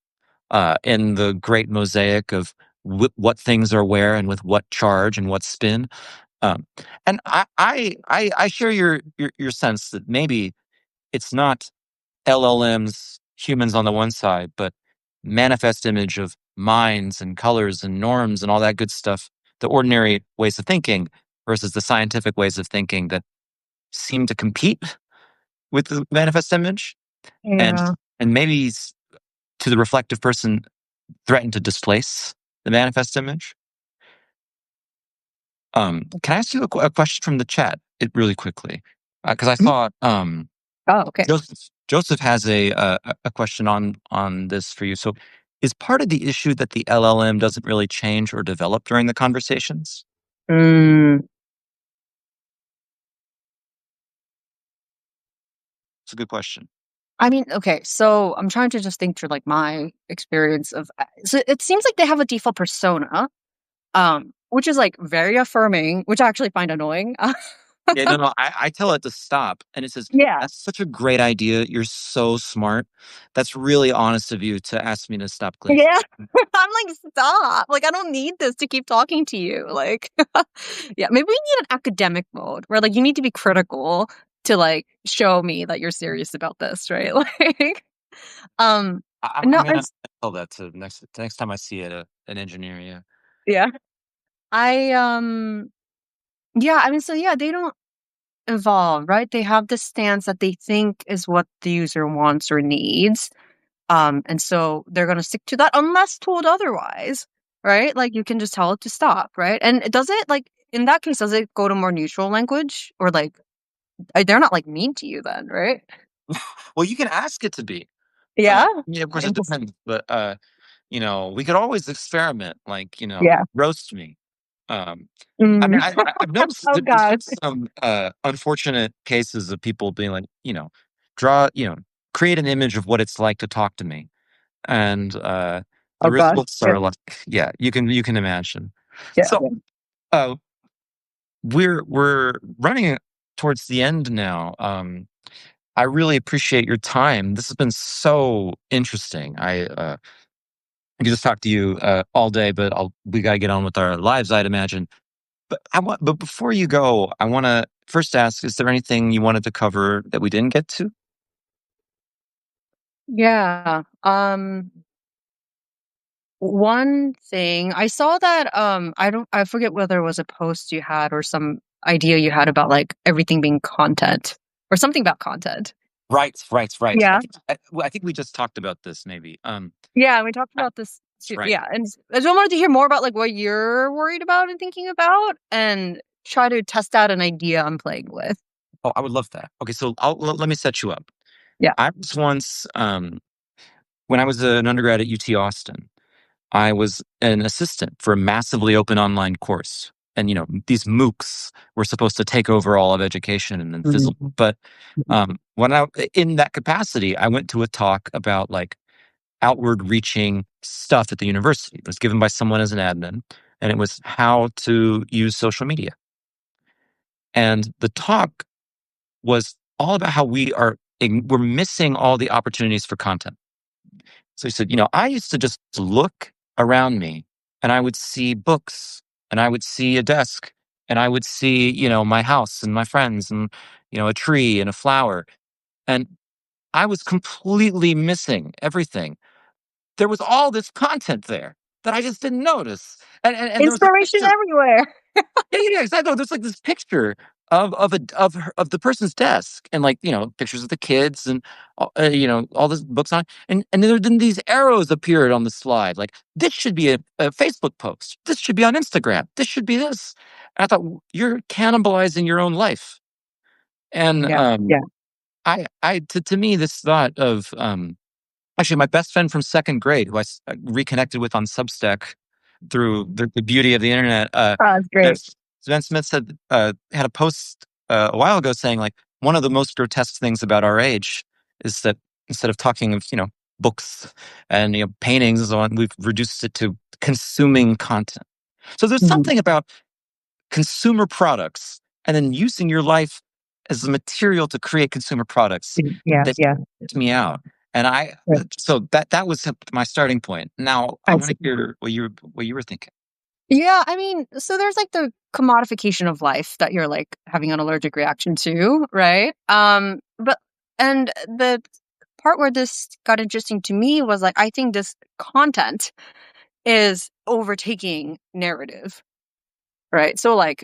in the great mosaic of what things are where and with what charge and what spin. um, and I share your sense that maybe it's not LLMs, humans on the one side, but manifest image of minds and colors and norms and all that good stuff, the ordinary ways of thinking versus the scientific ways of thinking that seem to compete with the manifest image, and Yeah. maybe to the reflective person threaten to displace the manifest image. Can I ask you a question from the chat, really quickly? Because I Mhm. thought, Oh, okay. Joseph has a question on this for you. So, is part of the issue that the LLM doesn't really change or develop during the conversations? Mm. It's a good question. I mean, okay, so I'm trying to just think through like my experience of so it seems like they have a default persona, which is like very affirming, which I actually find annoying. Yeah, no, no. I tell it to stop, and it says, Yeah. "That's such a great idea. You're so smart. That's really honest of you to ask me to stop glazing." Yeah. I'm like, stop. Like, I don't need this to keep talking to you. Like, yeah, maybe we need an academic mode where like you need to be critical to like show me that you're serious about this, right? Like, um, I'm no, gonna tell that to next time I see it, an engineer. Yeah. yeah, I yeah, I mean, so yeah, they don't evolve, right? They have this stance that they think is what the user wants or needs. And so they're going to stick to that unless told otherwise. right? Like you can just tell it to stop, right? And does it like in that case, does it go to more neutral language or like they're not like mean to you then, right? Well, you can ask it to be. Yeah. Yeah, of course it Interesting. depends, but, we could always experiment, like, Yeah. roast me. Um, I mean, Mm. I've noticed Oh there's God. been some, unfortunate cases of people being like, draw create an image of what it's like to talk to me, and, the Oh gosh. results Yeah. are like yeah, you can imagine. Yeah. So, uh, we're running towards the end now. I really appreciate your time. This has been so interesting. I could just talk to you all day, but we got to get on with our lives, I'd imagine. But before you go, I want to first ask: is there anything you wanted to cover that we didn't get to? Yeah. One thing I saw that I forget whether it was a post you had or some idea you had about like everything being content or something about content. Right, right, right. Yeah. Well, I think we just talked about this. Maybe. Yeah, we talked I- about this That's too. right. Yeah, and I just wanted to hear more about like what you're worried about and thinking about and try to test out an idea I'm playing with. Oh, I would love that. Okay, so let me set you up. Yeah. I was once, when I was an undergrad at UT Austin. I was an assistant for a massively open online course. And, these MOOCs were supposed to take over all of education and then fizzle. Mhm. But when in that capacity, I went to a talk about like outward reaching stuff at the university. It was given by someone as an admin, and it was how to use social media. And the talk was all about how we're missing all the opportunities for content. So he said, I used to just look around me and I would see books and I would see a desk and I would see, my house and my friends and, a tree and a flower. And I was completely missing everything. There was all this content there that I just didn't notice. And there was a Inspiration picture. everywhere. Yeah, yeah, yeah, exactly. There's like this picture of the person's desk, and like pictures of the kids, and all the books on, and then these arrows appeared on the slide. Like this should be a Facebook post. This should be on Instagram. This should be this. And I thought you're cannibalizing your own life. And Yeah. Yeah. to me, this thought of actually my best friend from second grade, who I reconnected with on Substack through the beauty of the internet. Oh, that's Ben, great. Ben Smith had a post a while ago saying like one of the most grotesque things about our age is that instead of talking of books and paintings and so on, we've reduced it to consuming content. So there's Mhm. something about consumer products and then using your life as the material to create consumer products Yeah. that Yeah. gets me out. And Right. so that was my starting point. Now I I want see. to hear what you were thinking. Yeah, I mean, so there's like the commodification of life that you're like having an allergic reaction to, right? But and the part where this got interesting to me was like I think this content is overtaking narrative, right? So like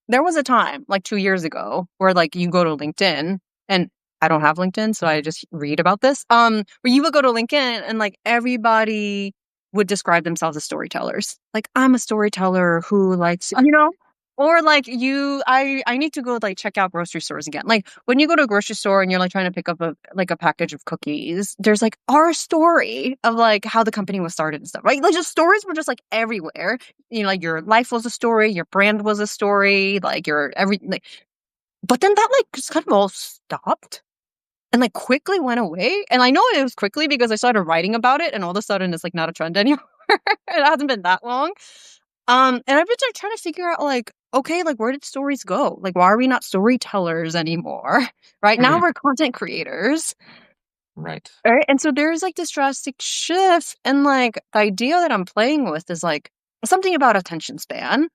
there was a time like 2 years ago where like you go to LinkedIn and I don't have LinkedIn, so I just read about this. Where you would go to LinkedIn and like everybody would describe themselves as storytellers. Like I'm a storyteller who likes, or like I need to go like check out grocery stores again. Like when you go to a grocery store and you're like trying to pick up a package of cookies, there's like our story of like how the company was started and stuff, right? Like just stories were just like everywhere. Like your life was a story, your brand was a story, like your every like but then that like just kind of all stopped and like quickly went away. And I know it was quickly because I started writing about it and all of a sudden it's like not a trend anymore. It hasn't been that long. And I've been like, trying to figure out like, okay, like where did stories go? Like why are we not storytellers anymore? Right? Now Hmm, we're content creators. right. Right. And so there's like this drastic shift. And like the idea that I'm playing with is like something about attention span.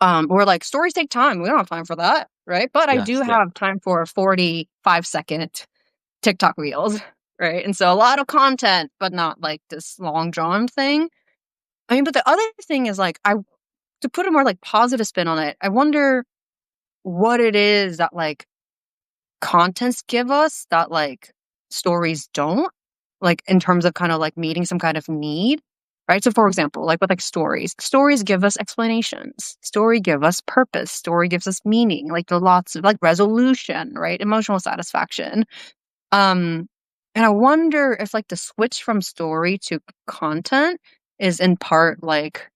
Or like stories take time. We don't have time for that, right? But I do Yes. Yeah. have time for 45-second TikTok reels, right? And so a lot of content, but not like this long drawn thing. I mean, but the other thing is like I to put a more like positive spin on it, I wonder what it is that like contents give us that like stories don't, like in terms of kind of like meeting some kind of need. right? So for example, like with like stories give us explanations. Story give us purpose. Story gives us meaning, like the lots of like resolution, right? Emotional satisfaction. Um, and I wonder if like the switch from story to content is in part like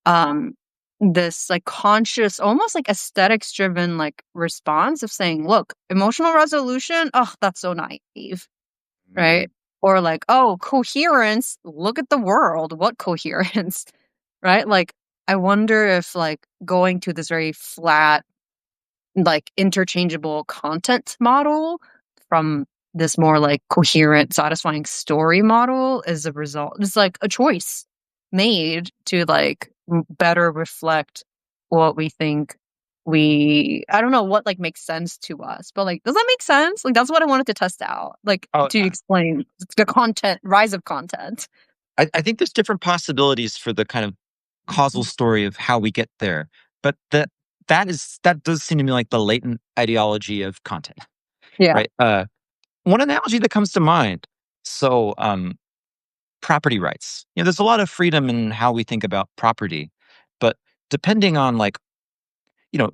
um this like conscious, almost like aesthetics driven like response of saying, look, emotional resolution, oh, that's so naive, Mhm. right? Or like, oh, coherence, look at the world, what coherence, right? Like, I wonder if like going to this very flat like interchangeable content model from this more like coherent, satisfying story model is a result. It's like a choice made to like better reflect what we think I don't know what like makes sense to us, but like, does that make sense? Like, that's what I wanted to test out, like Oh, to explain the content, rise of content. I think there's different possibilities for the kind of causal story of how we get there, but that does seem to me like the latent ideology of content, Yeah. right? One analogy that comes to mind. So, property rights. There's a lot of freedom in how we think about property, but depending on like, you know,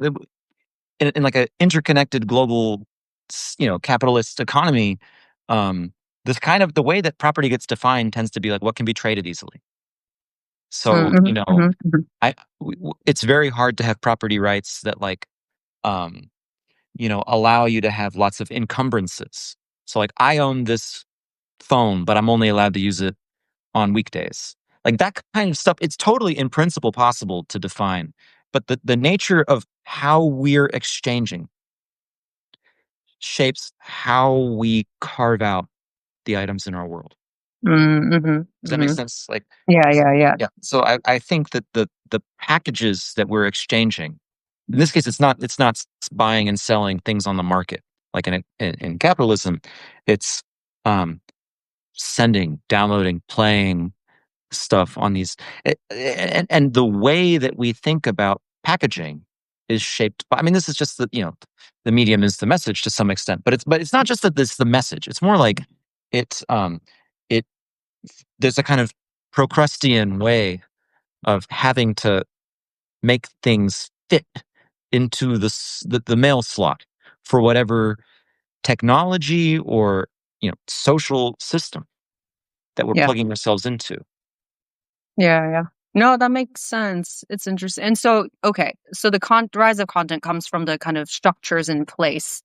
in like an interconnected global, capitalist economy, um, this kind of the way that property gets defined tends to be like what can be traded easily. So, Mm-hmm, hmm. I it's very hard to have property rights that like, um, allow you to have lots of encumbrances. So like I own this phone, but I'm only allowed to use it on weekdays. Like that kind of stuff, it's totally in principle possible to define. But the nature of how we're exchanging shapes how we carve out the items in our world. Mm-hmm, Does that make hmm. sense? Like, Yeah, yeah, yeah. yeah. So I think that the packages that we're exchanging, in this case, it's not buying and selling things on the market like in capitalism. It's um, sending, downloading, playing stuff on these, and the way that we think about packaging is shaped by. I mean, this is just the medium is the message to some extent, but it's not just that this the message. It's more like it's it there's a kind of Procrustean way of having to make things fit into the mail slot for whatever technology or social system that we're Yeah. plugging ourselves into. Yeah, yeah. No, that makes sense. It's interesting. And so, okay, so the rise of content comes from the kind of structures in place,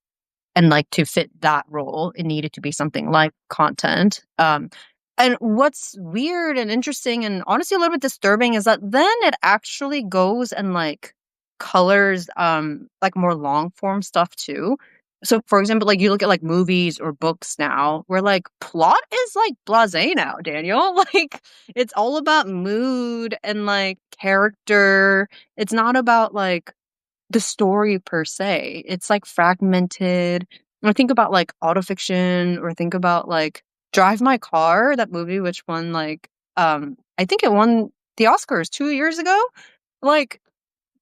and like to fit that role, it needed to be something like content. And what's weird and interesting and honestly a little bit disturbing is that then it actually goes and like colors like more long form stuff too. So for example, like you look at like movies or books now where like plot is like blasé now, Daniel. Like it's all about mood and like character. It's not about like the story per se. It's like fragmented. I think about like autofiction or think about like Drive My Car, that movie which won like I think it won the Oscars 2 years ago. Like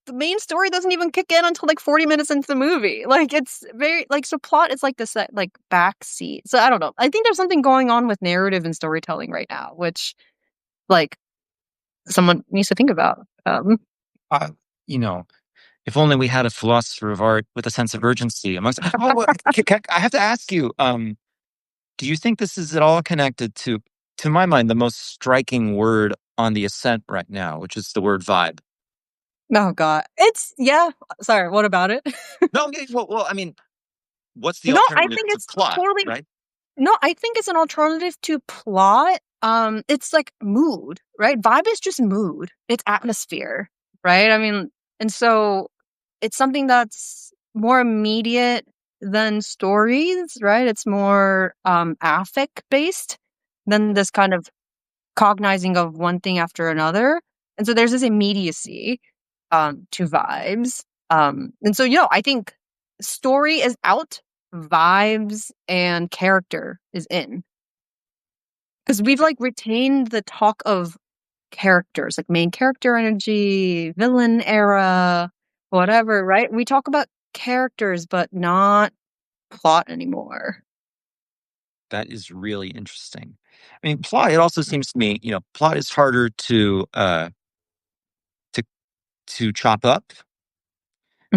the main story doesn't even kick in until like 40 minutes into the movie. Like it's very like so plot is like this like back seat. So I don't know. I think there's something going on with narrative and storytelling right now, which like someone needs to think about. Uh, you know, if only we had a philosopher of art with a sense of urgency amongst. Oh, I have to ask you. Do you think this is at all connected to my mind, the most striking word on the ascent right now, which is the word vibe? Oh god. It's yeah. Sorry, what about it? No, okay, well, I mean, what's the No, I alternative think to it's plot, totally right? no, I think it's an alternative to plot. It's like mood, right? Vibe is just mood. It's atmosphere, right? I mean, and so it's something that's more immediate than stories, right? It's more affect based than this kind of cognizing of one thing after another. And so there's this immediacy to vibes. And so, I think story is out, vibes and character is in. Because we've like retained the talk of characters, like main character energy, villain era, whatever, right? We talk about characters, but not plot anymore. That is really interesting. I mean, plot. It also seems to me, plot is harder to to chop up.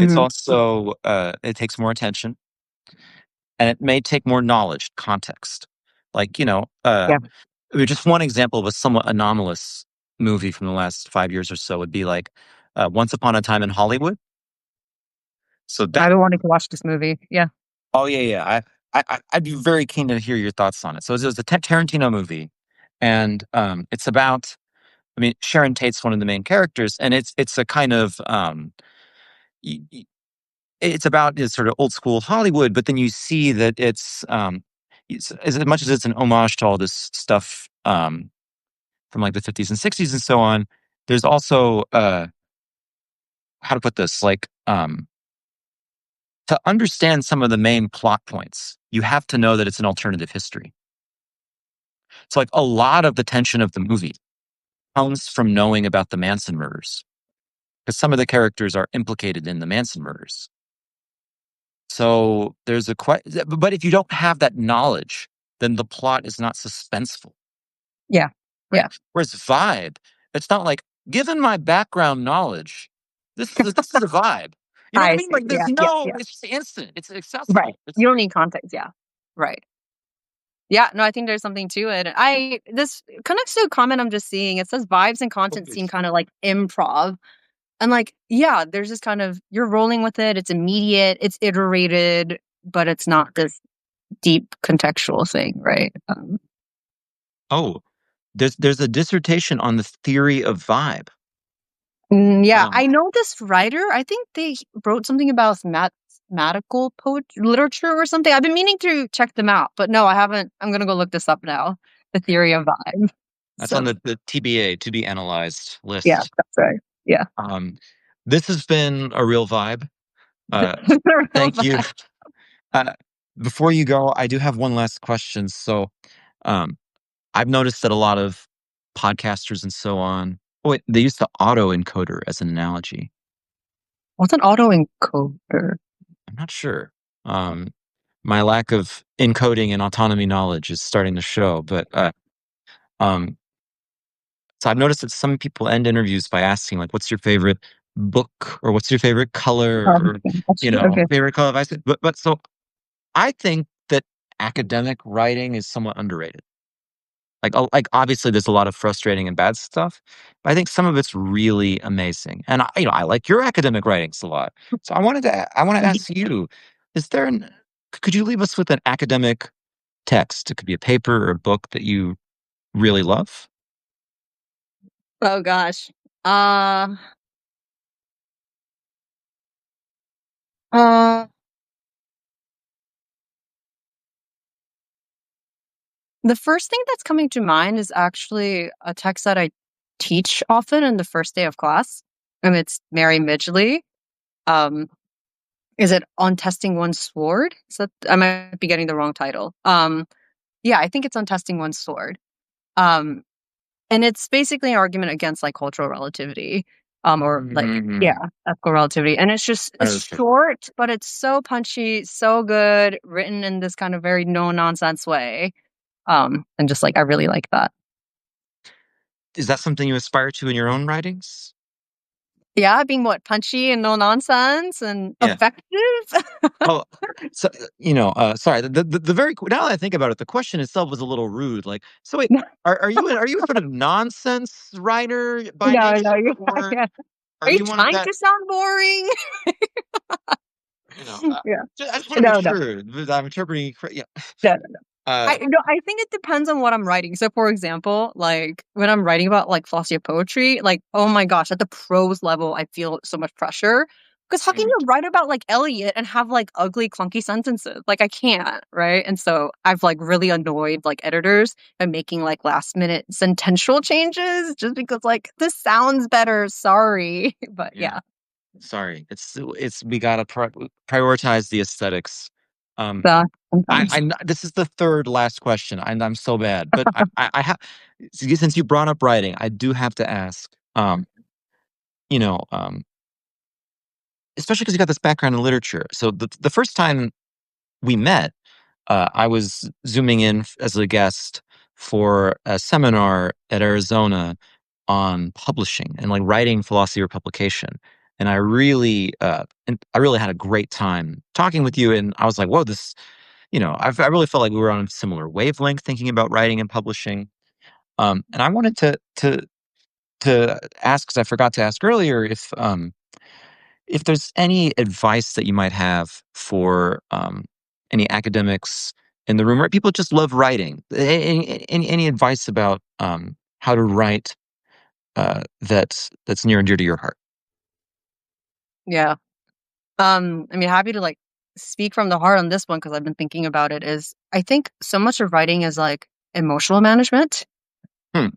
It's Mhm. also it takes more attention, and it may take more knowledge, context. Like Yeah. I mean, just one example of a somewhat anomalous movie from the last 5 years or so would be like Once Upon a Time in Hollywood. So I've that. been wanting to watch this movie. Yeah. Oh yeah, yeah. I'd be very keen to hear your thoughts on it. So it was a Tarantino movie, and it's about. I mean, Sharon Tate's one of the main characters, and it's a kind of y- y- it's about this sort of old school Hollywood, but then you see that it's as much as it's an homage to all this stuff from like the 50s and 60s and so on. There's also how to put this, like to understand some of the main plot points, you have to know that it's an alternative history. So like a lot of the tension of the movie comes from knowing about the Manson murders, because some of the characters are implicated in the Manson murders. So there's a but if you don't have that knowledge, then the plot is not suspenseful, Yeah. right? Yeah. Whereas vibe, it's not like, given my background knowledge, this is a vibe. You know what I I mean? see. Like Yeah. there's Yeah. no, Yeah. it's just instant. It's Right. accessible. It's You don't need context. Yeah. Right. Yeah. No, I think there's something to it. This connects to a comment I'm just seeing. It says vibes and content seem kind of like improv. And like, yeah, there's this kind of you're rolling with it. It's immediate. It's iterated, but it's not this deep contextual thing, right? oh, there's a dissertation on the theory of vibe. Yeah, Um, I know this writer. I think they wrote something about mathematical literature or something. I've been meaning to check them out, but no, I haven't. I'm gonna go look this up now. The theory of vibe. that's So on the TBA, to be analyzed yeah, list. that's right. Yeah, Um, this has been a real vibe. Uh, the real thank you. vibe. Uh, before you go, I do have one last question. So, um, I've noticed that a lot of podcasters and so on, oh, wait, they use the auto encoder as an analogy. What's an autoencoder? I'm not sure. Um, my lack of encoding and autonomy knowledge is starting to show, but um, so I've noticed that some people end interviews by asking, like, "What's your favorite book?" or "What's your favorite color?" Oh, or okay. That's true. Okay. favorite color of ice. But so I think that academic writing is somewhat underrated. Like obviously there's a lot of frustrating and bad stuff, but I think some of it's really amazing. And I like your academic writings a lot. So I want to ask you, is there an could you leave us with an academic text? It could be a paper or a book that you really love. Oh gosh. Uh, uh, the first thing that's coming to mind is actually a text that I teach often in the first day of class. And it's Mary Midgley. Um, is it On Testing One's Sword? So I might be getting the wrong title. Yeah, I think it's On Testing One's Sword. Um, and it's basically an argument against like cultural relativity. Or like, Mhm. yeah, ethical relativity. And it's Okay. short, but it's so punchy, so good, written in this kind of very no nonsense way. And just like I really like that. Is that something you aspire to in your own writings? Yeah, being what punchy and no nonsense and Yeah. effective. Oh, so sorry. The very now that I think about it, the question itself was a little rude. Like, so wait, No, are you a sort of nonsense writer by no, nature, you're not. or Yeah. are Are you you one of trying that? to sound boring? You know, Yeah. I just want to make No, no, sure that I'm interpreting. Yeah. no. Uh, I think it depends on what I'm writing. So, for example, like when I'm writing about like philosophy of poetry, like oh my gosh, at the prose level, I feel so much pressure. Because how can mm, you write about like Eliot and have like ugly, clunky sentences? Like I can't, right? And so I've like really annoyed like editors by making like last minute sentential changes just because like this sounds better. Sorry, but yeah. yeah, Sorry. It's we gotta prioritize the aesthetics. Um, sometimes. this is the third last question, and I'm so bad, but I have since you brought up writing, I do have to ask. You know, especially because you got this background in literature. So the first time we met, I was zooming in as a guest for a seminar at Arizona on publishing and like writing philosophy or publication. And I really had a great time talking with you. And I was like, whoa, I really felt like we were on a similar wavelength thinking about writing and publishing. And I wanted to ask, because I forgot to ask earlier, if there's any advice that you might have for any academics in the room, right? People just love writing. Any advice about how to write that's near and dear to your heart? Yeah. I mean, happy to like speak from the heart on this one because I've been thinking about it. Is I think so much of writing is like emotional management. Hmm.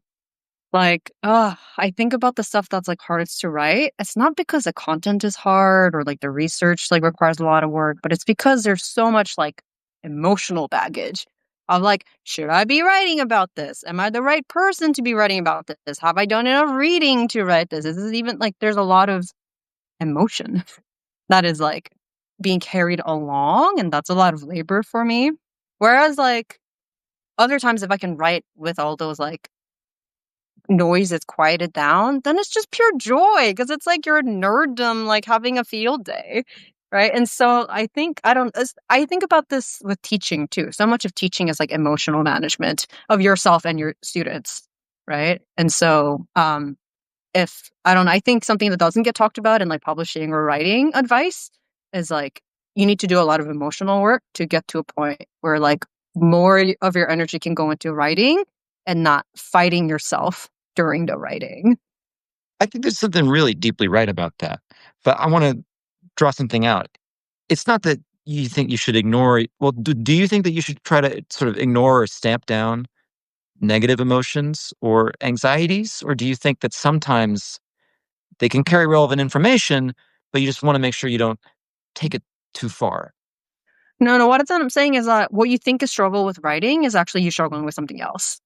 Like, I think about the stuff that's like hardest to write. It's not because the content is hard or like the research like requires a lot of work, but it's because there's so much like emotional baggage of like, should I be writing about this? Am I the right person to be writing about this? Have I done enough reading to write this? Is this even like there's a lot of emotion that is like being carried along, and that's a lot of labor for me. Whereas like other times if I can write with all those like noise is quieted down, then it's just pure joy because it's like your nerddom, like having a field day, right? And so I think about this with teaching too. So much of teaching is like emotional management of yourself and your students, right? And so, if I don't know, I think something that doesn't get talked about in like publishing or writing advice is like you need to do a lot of emotional work to get to a point where like more of your energy can go into writing and not fighting yourself during the writing. I think there's something really deeply right about that. But I want to draw something out. It's not that you think you should ignore. Well, do you think that you should try to sort of ignore or stamp down negative emotions or anxieties? Or do you think that sometimes they can carry relevant information, but you just want to make sure you don't take it too far? No, no, what I'm saying is that what you think is struggle with writing is actually you struggling with something else.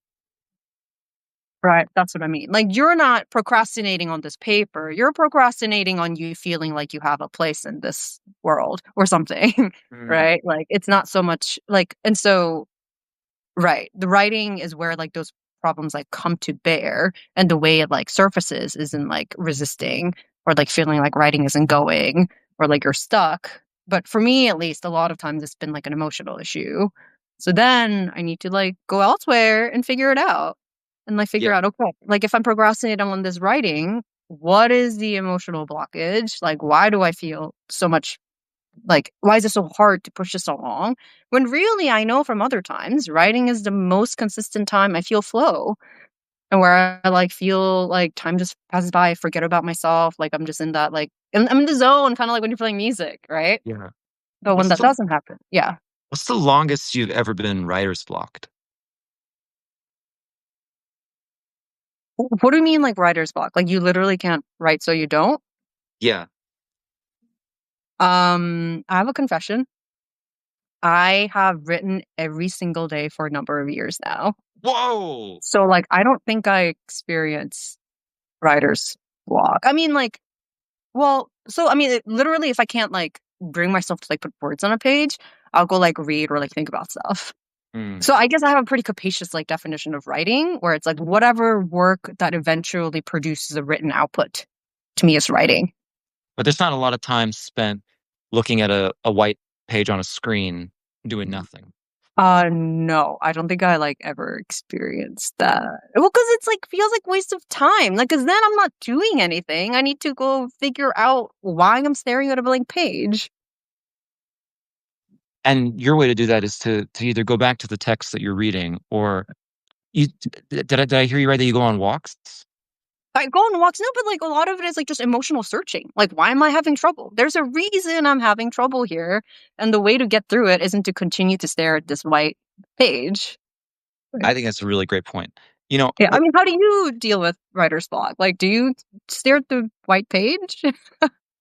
Right, that's what I mean. Like, you're not procrastinating on this paper, you're procrastinating on you feeling like you have a place in this world or something, Mm. right? Like, it's not so much like and so right, the writing is where, like, those problems, like, come to bear, and the way it, like, surfaces is in, like, resisting or, like, feeling like writing isn't going or, like, you're stuck. But for me, at least, a lot of times it's been, like, an emotional issue. So then I need to, like, go elsewhere and figure it out and, like, figure Yeah. out, "Okay, like, if I'm procrastinating on this writing, what is the emotional blockage? Like, why do I feel so much like, why is it so hard to push this along? When really, I know from other times, writing is the most consistent time I feel flow and where I like feel like time just passes by. I forget about myself. Like I'm just in that like I'm in the zone, kind of like when you're playing music, right? Yeah. But when What's that the doesn't happen, yeah. what's the longest you've ever been writer's blocked? What do you mean like writer's block? Like you literally can't write, so you don't. Yeah. I have a confession. I have written every single day for a number of years now. Whoa. So like I don't think I experience writer's block. I mean, like, well, so I mean, literally, if I can't like bring myself to like put words on a page, I'll go like read or like think about stuff. Mm. So I guess I have a pretty capacious like definition of writing, where it's like whatever work that eventually produces a written output to me is writing. But there's not a lot of time spent looking at a white page on a screen doing nothing. No, I don't think I like ever experienced that. Well, because it's like feels like waste of time. Like, because then I'm not doing anything. I need to go figure out why I'm staring at a blank page. And your way to do that is to either go back to the text that you're reading, or you did I hear you right that you go on walks? I go on walks, no, but like a lot of it is like just emotional searching. Like, why am I having trouble? There's a reason I'm having trouble here. And the way to get through it isn't to continue to stare at this white page. Right. I think that's a really great point. You know, Yeah. I mean, how do you deal with writer's block? Like, do you stare at the white page?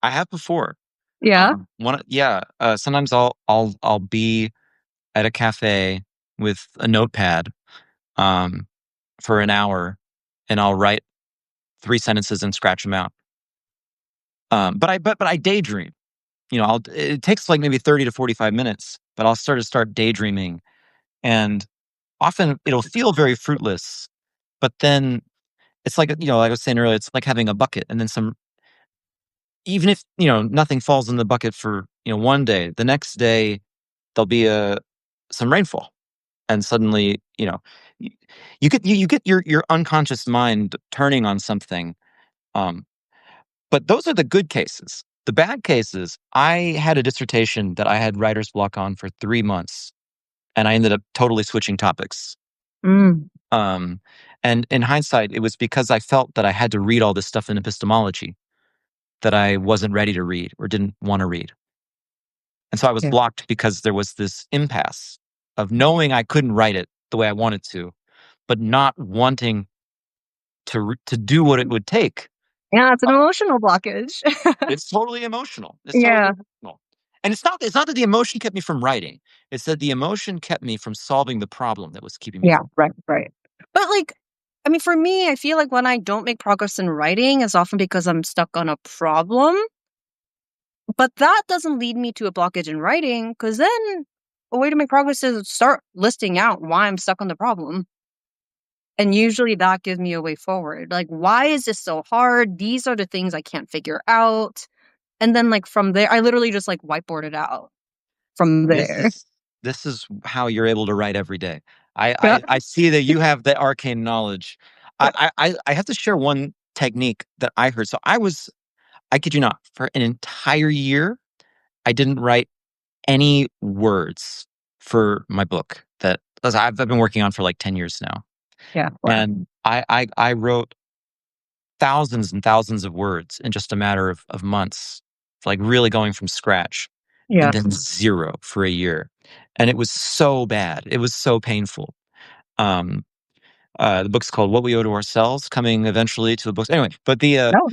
I have before. Yeah. Sometimes I'll be at a cafe with a notepad um, for an hour, and I'll write 3 sentences and scratch them out. But I daydream. It takes like maybe 30 to 45 minutes, but I'll start daydreaming, and often it'll feel very fruitless, but then it's like, like I was saying earlier, it's like having a bucket and then some, even if, nothing falls in the bucket for, one day, the next day there'll be some rainfall. And suddenly, you, you get your unconscious mind turning on something. Um, but those are the good cases. The bad cases, I had a dissertation that I had writer's block on for 3 months, and I ended up totally switching topics. Mm. Um, and in hindsight, it was because I felt that I had to read all this stuff in epistemology that I wasn't ready to read or didn't want to read. And so I was Yeah. blocked because there was this impasse of knowing I couldn't write it the way I wanted to, but not wanting to do what it would take. Yeah, it's an emotional blockage. It's totally emotional. It's totally Yeah. emotional. And it's not that the emotion kept me from writing. It's that the emotion kept me from solving the problem that was keeping me Yeah, from. right, right. But, like, I mean, for me, I feel like when I don't make progress in writing, it's often because I'm stuck on a problem. But that doesn't lead me to a blockage in writing, because then a way to make progress is start listing out why I'm stuck on the problem. And usually that gives me a way forward. Like, why is this so hard? These are the things I can't figure out. And then, like, from there, I literally just like whiteboard it out from This there. is this is how you're able to write every day. Yeah. I see that you have the arcane knowledge. I have to share one technique that I heard. So I kid you not, for an entire year, I didn't write any words for my book that 'cause I've been working on for like 10 years now. Yeah. Wow. And I wrote thousands and thousands of words in just a matter of months, like really going from scratch, and Yeah. then zero for a year. And it was so bad. It was so painful. Um, the book's called What We Owe to Ourselves, coming eventually to the books. Anyway, but No.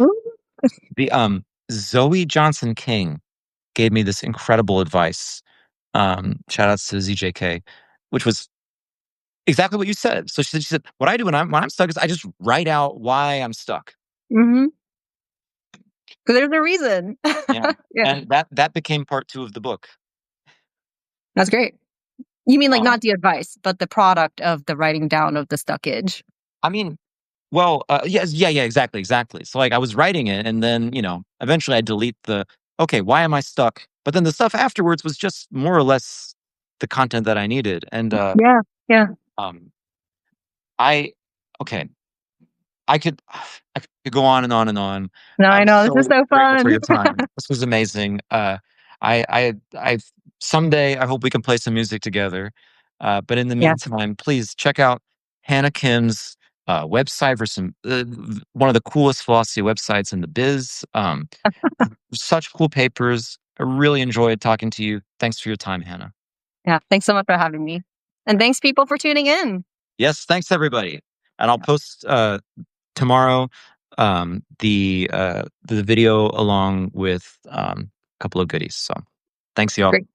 Zoe Johnson King gave me this incredible advice. Shout outs to ZJK, which was exactly what you said. So she said, what I do when I'm stuck is I just write out why I'm stuck. Mm-hmm. Because there's a reason. Yeah. Yeah. And that became part 2 of the book. That's great. You mean like Uh, not the advice, but the product of the writing down of the stuckage? I mean, well, yes, yeah, yeah, exactly, exactly. So like I was writing it and then, eventually I delete okay, why am I stuck? But then the stuff afterwards was just more or less the content that I needed. And Yeah. Yeah. um I okay, I could I could go on and on and on. No, I I'm know. This is so so grateful for fun. your time. This was amazing. I someday I hope we can play some music together. But in the Yeah. meantime, please check out Hannah Kim's website for some one of the coolest philosophy websites in the biz. Such cool papers. I really enjoyed talking to you. Thanks for your time, Hannah. Yeah. Thanks so much for having me. And thanks, people, for tuning in. Yes, thanks everybody. And I'll post tomorrow the video along with a couple of goodies. So thanks, y'all. Great.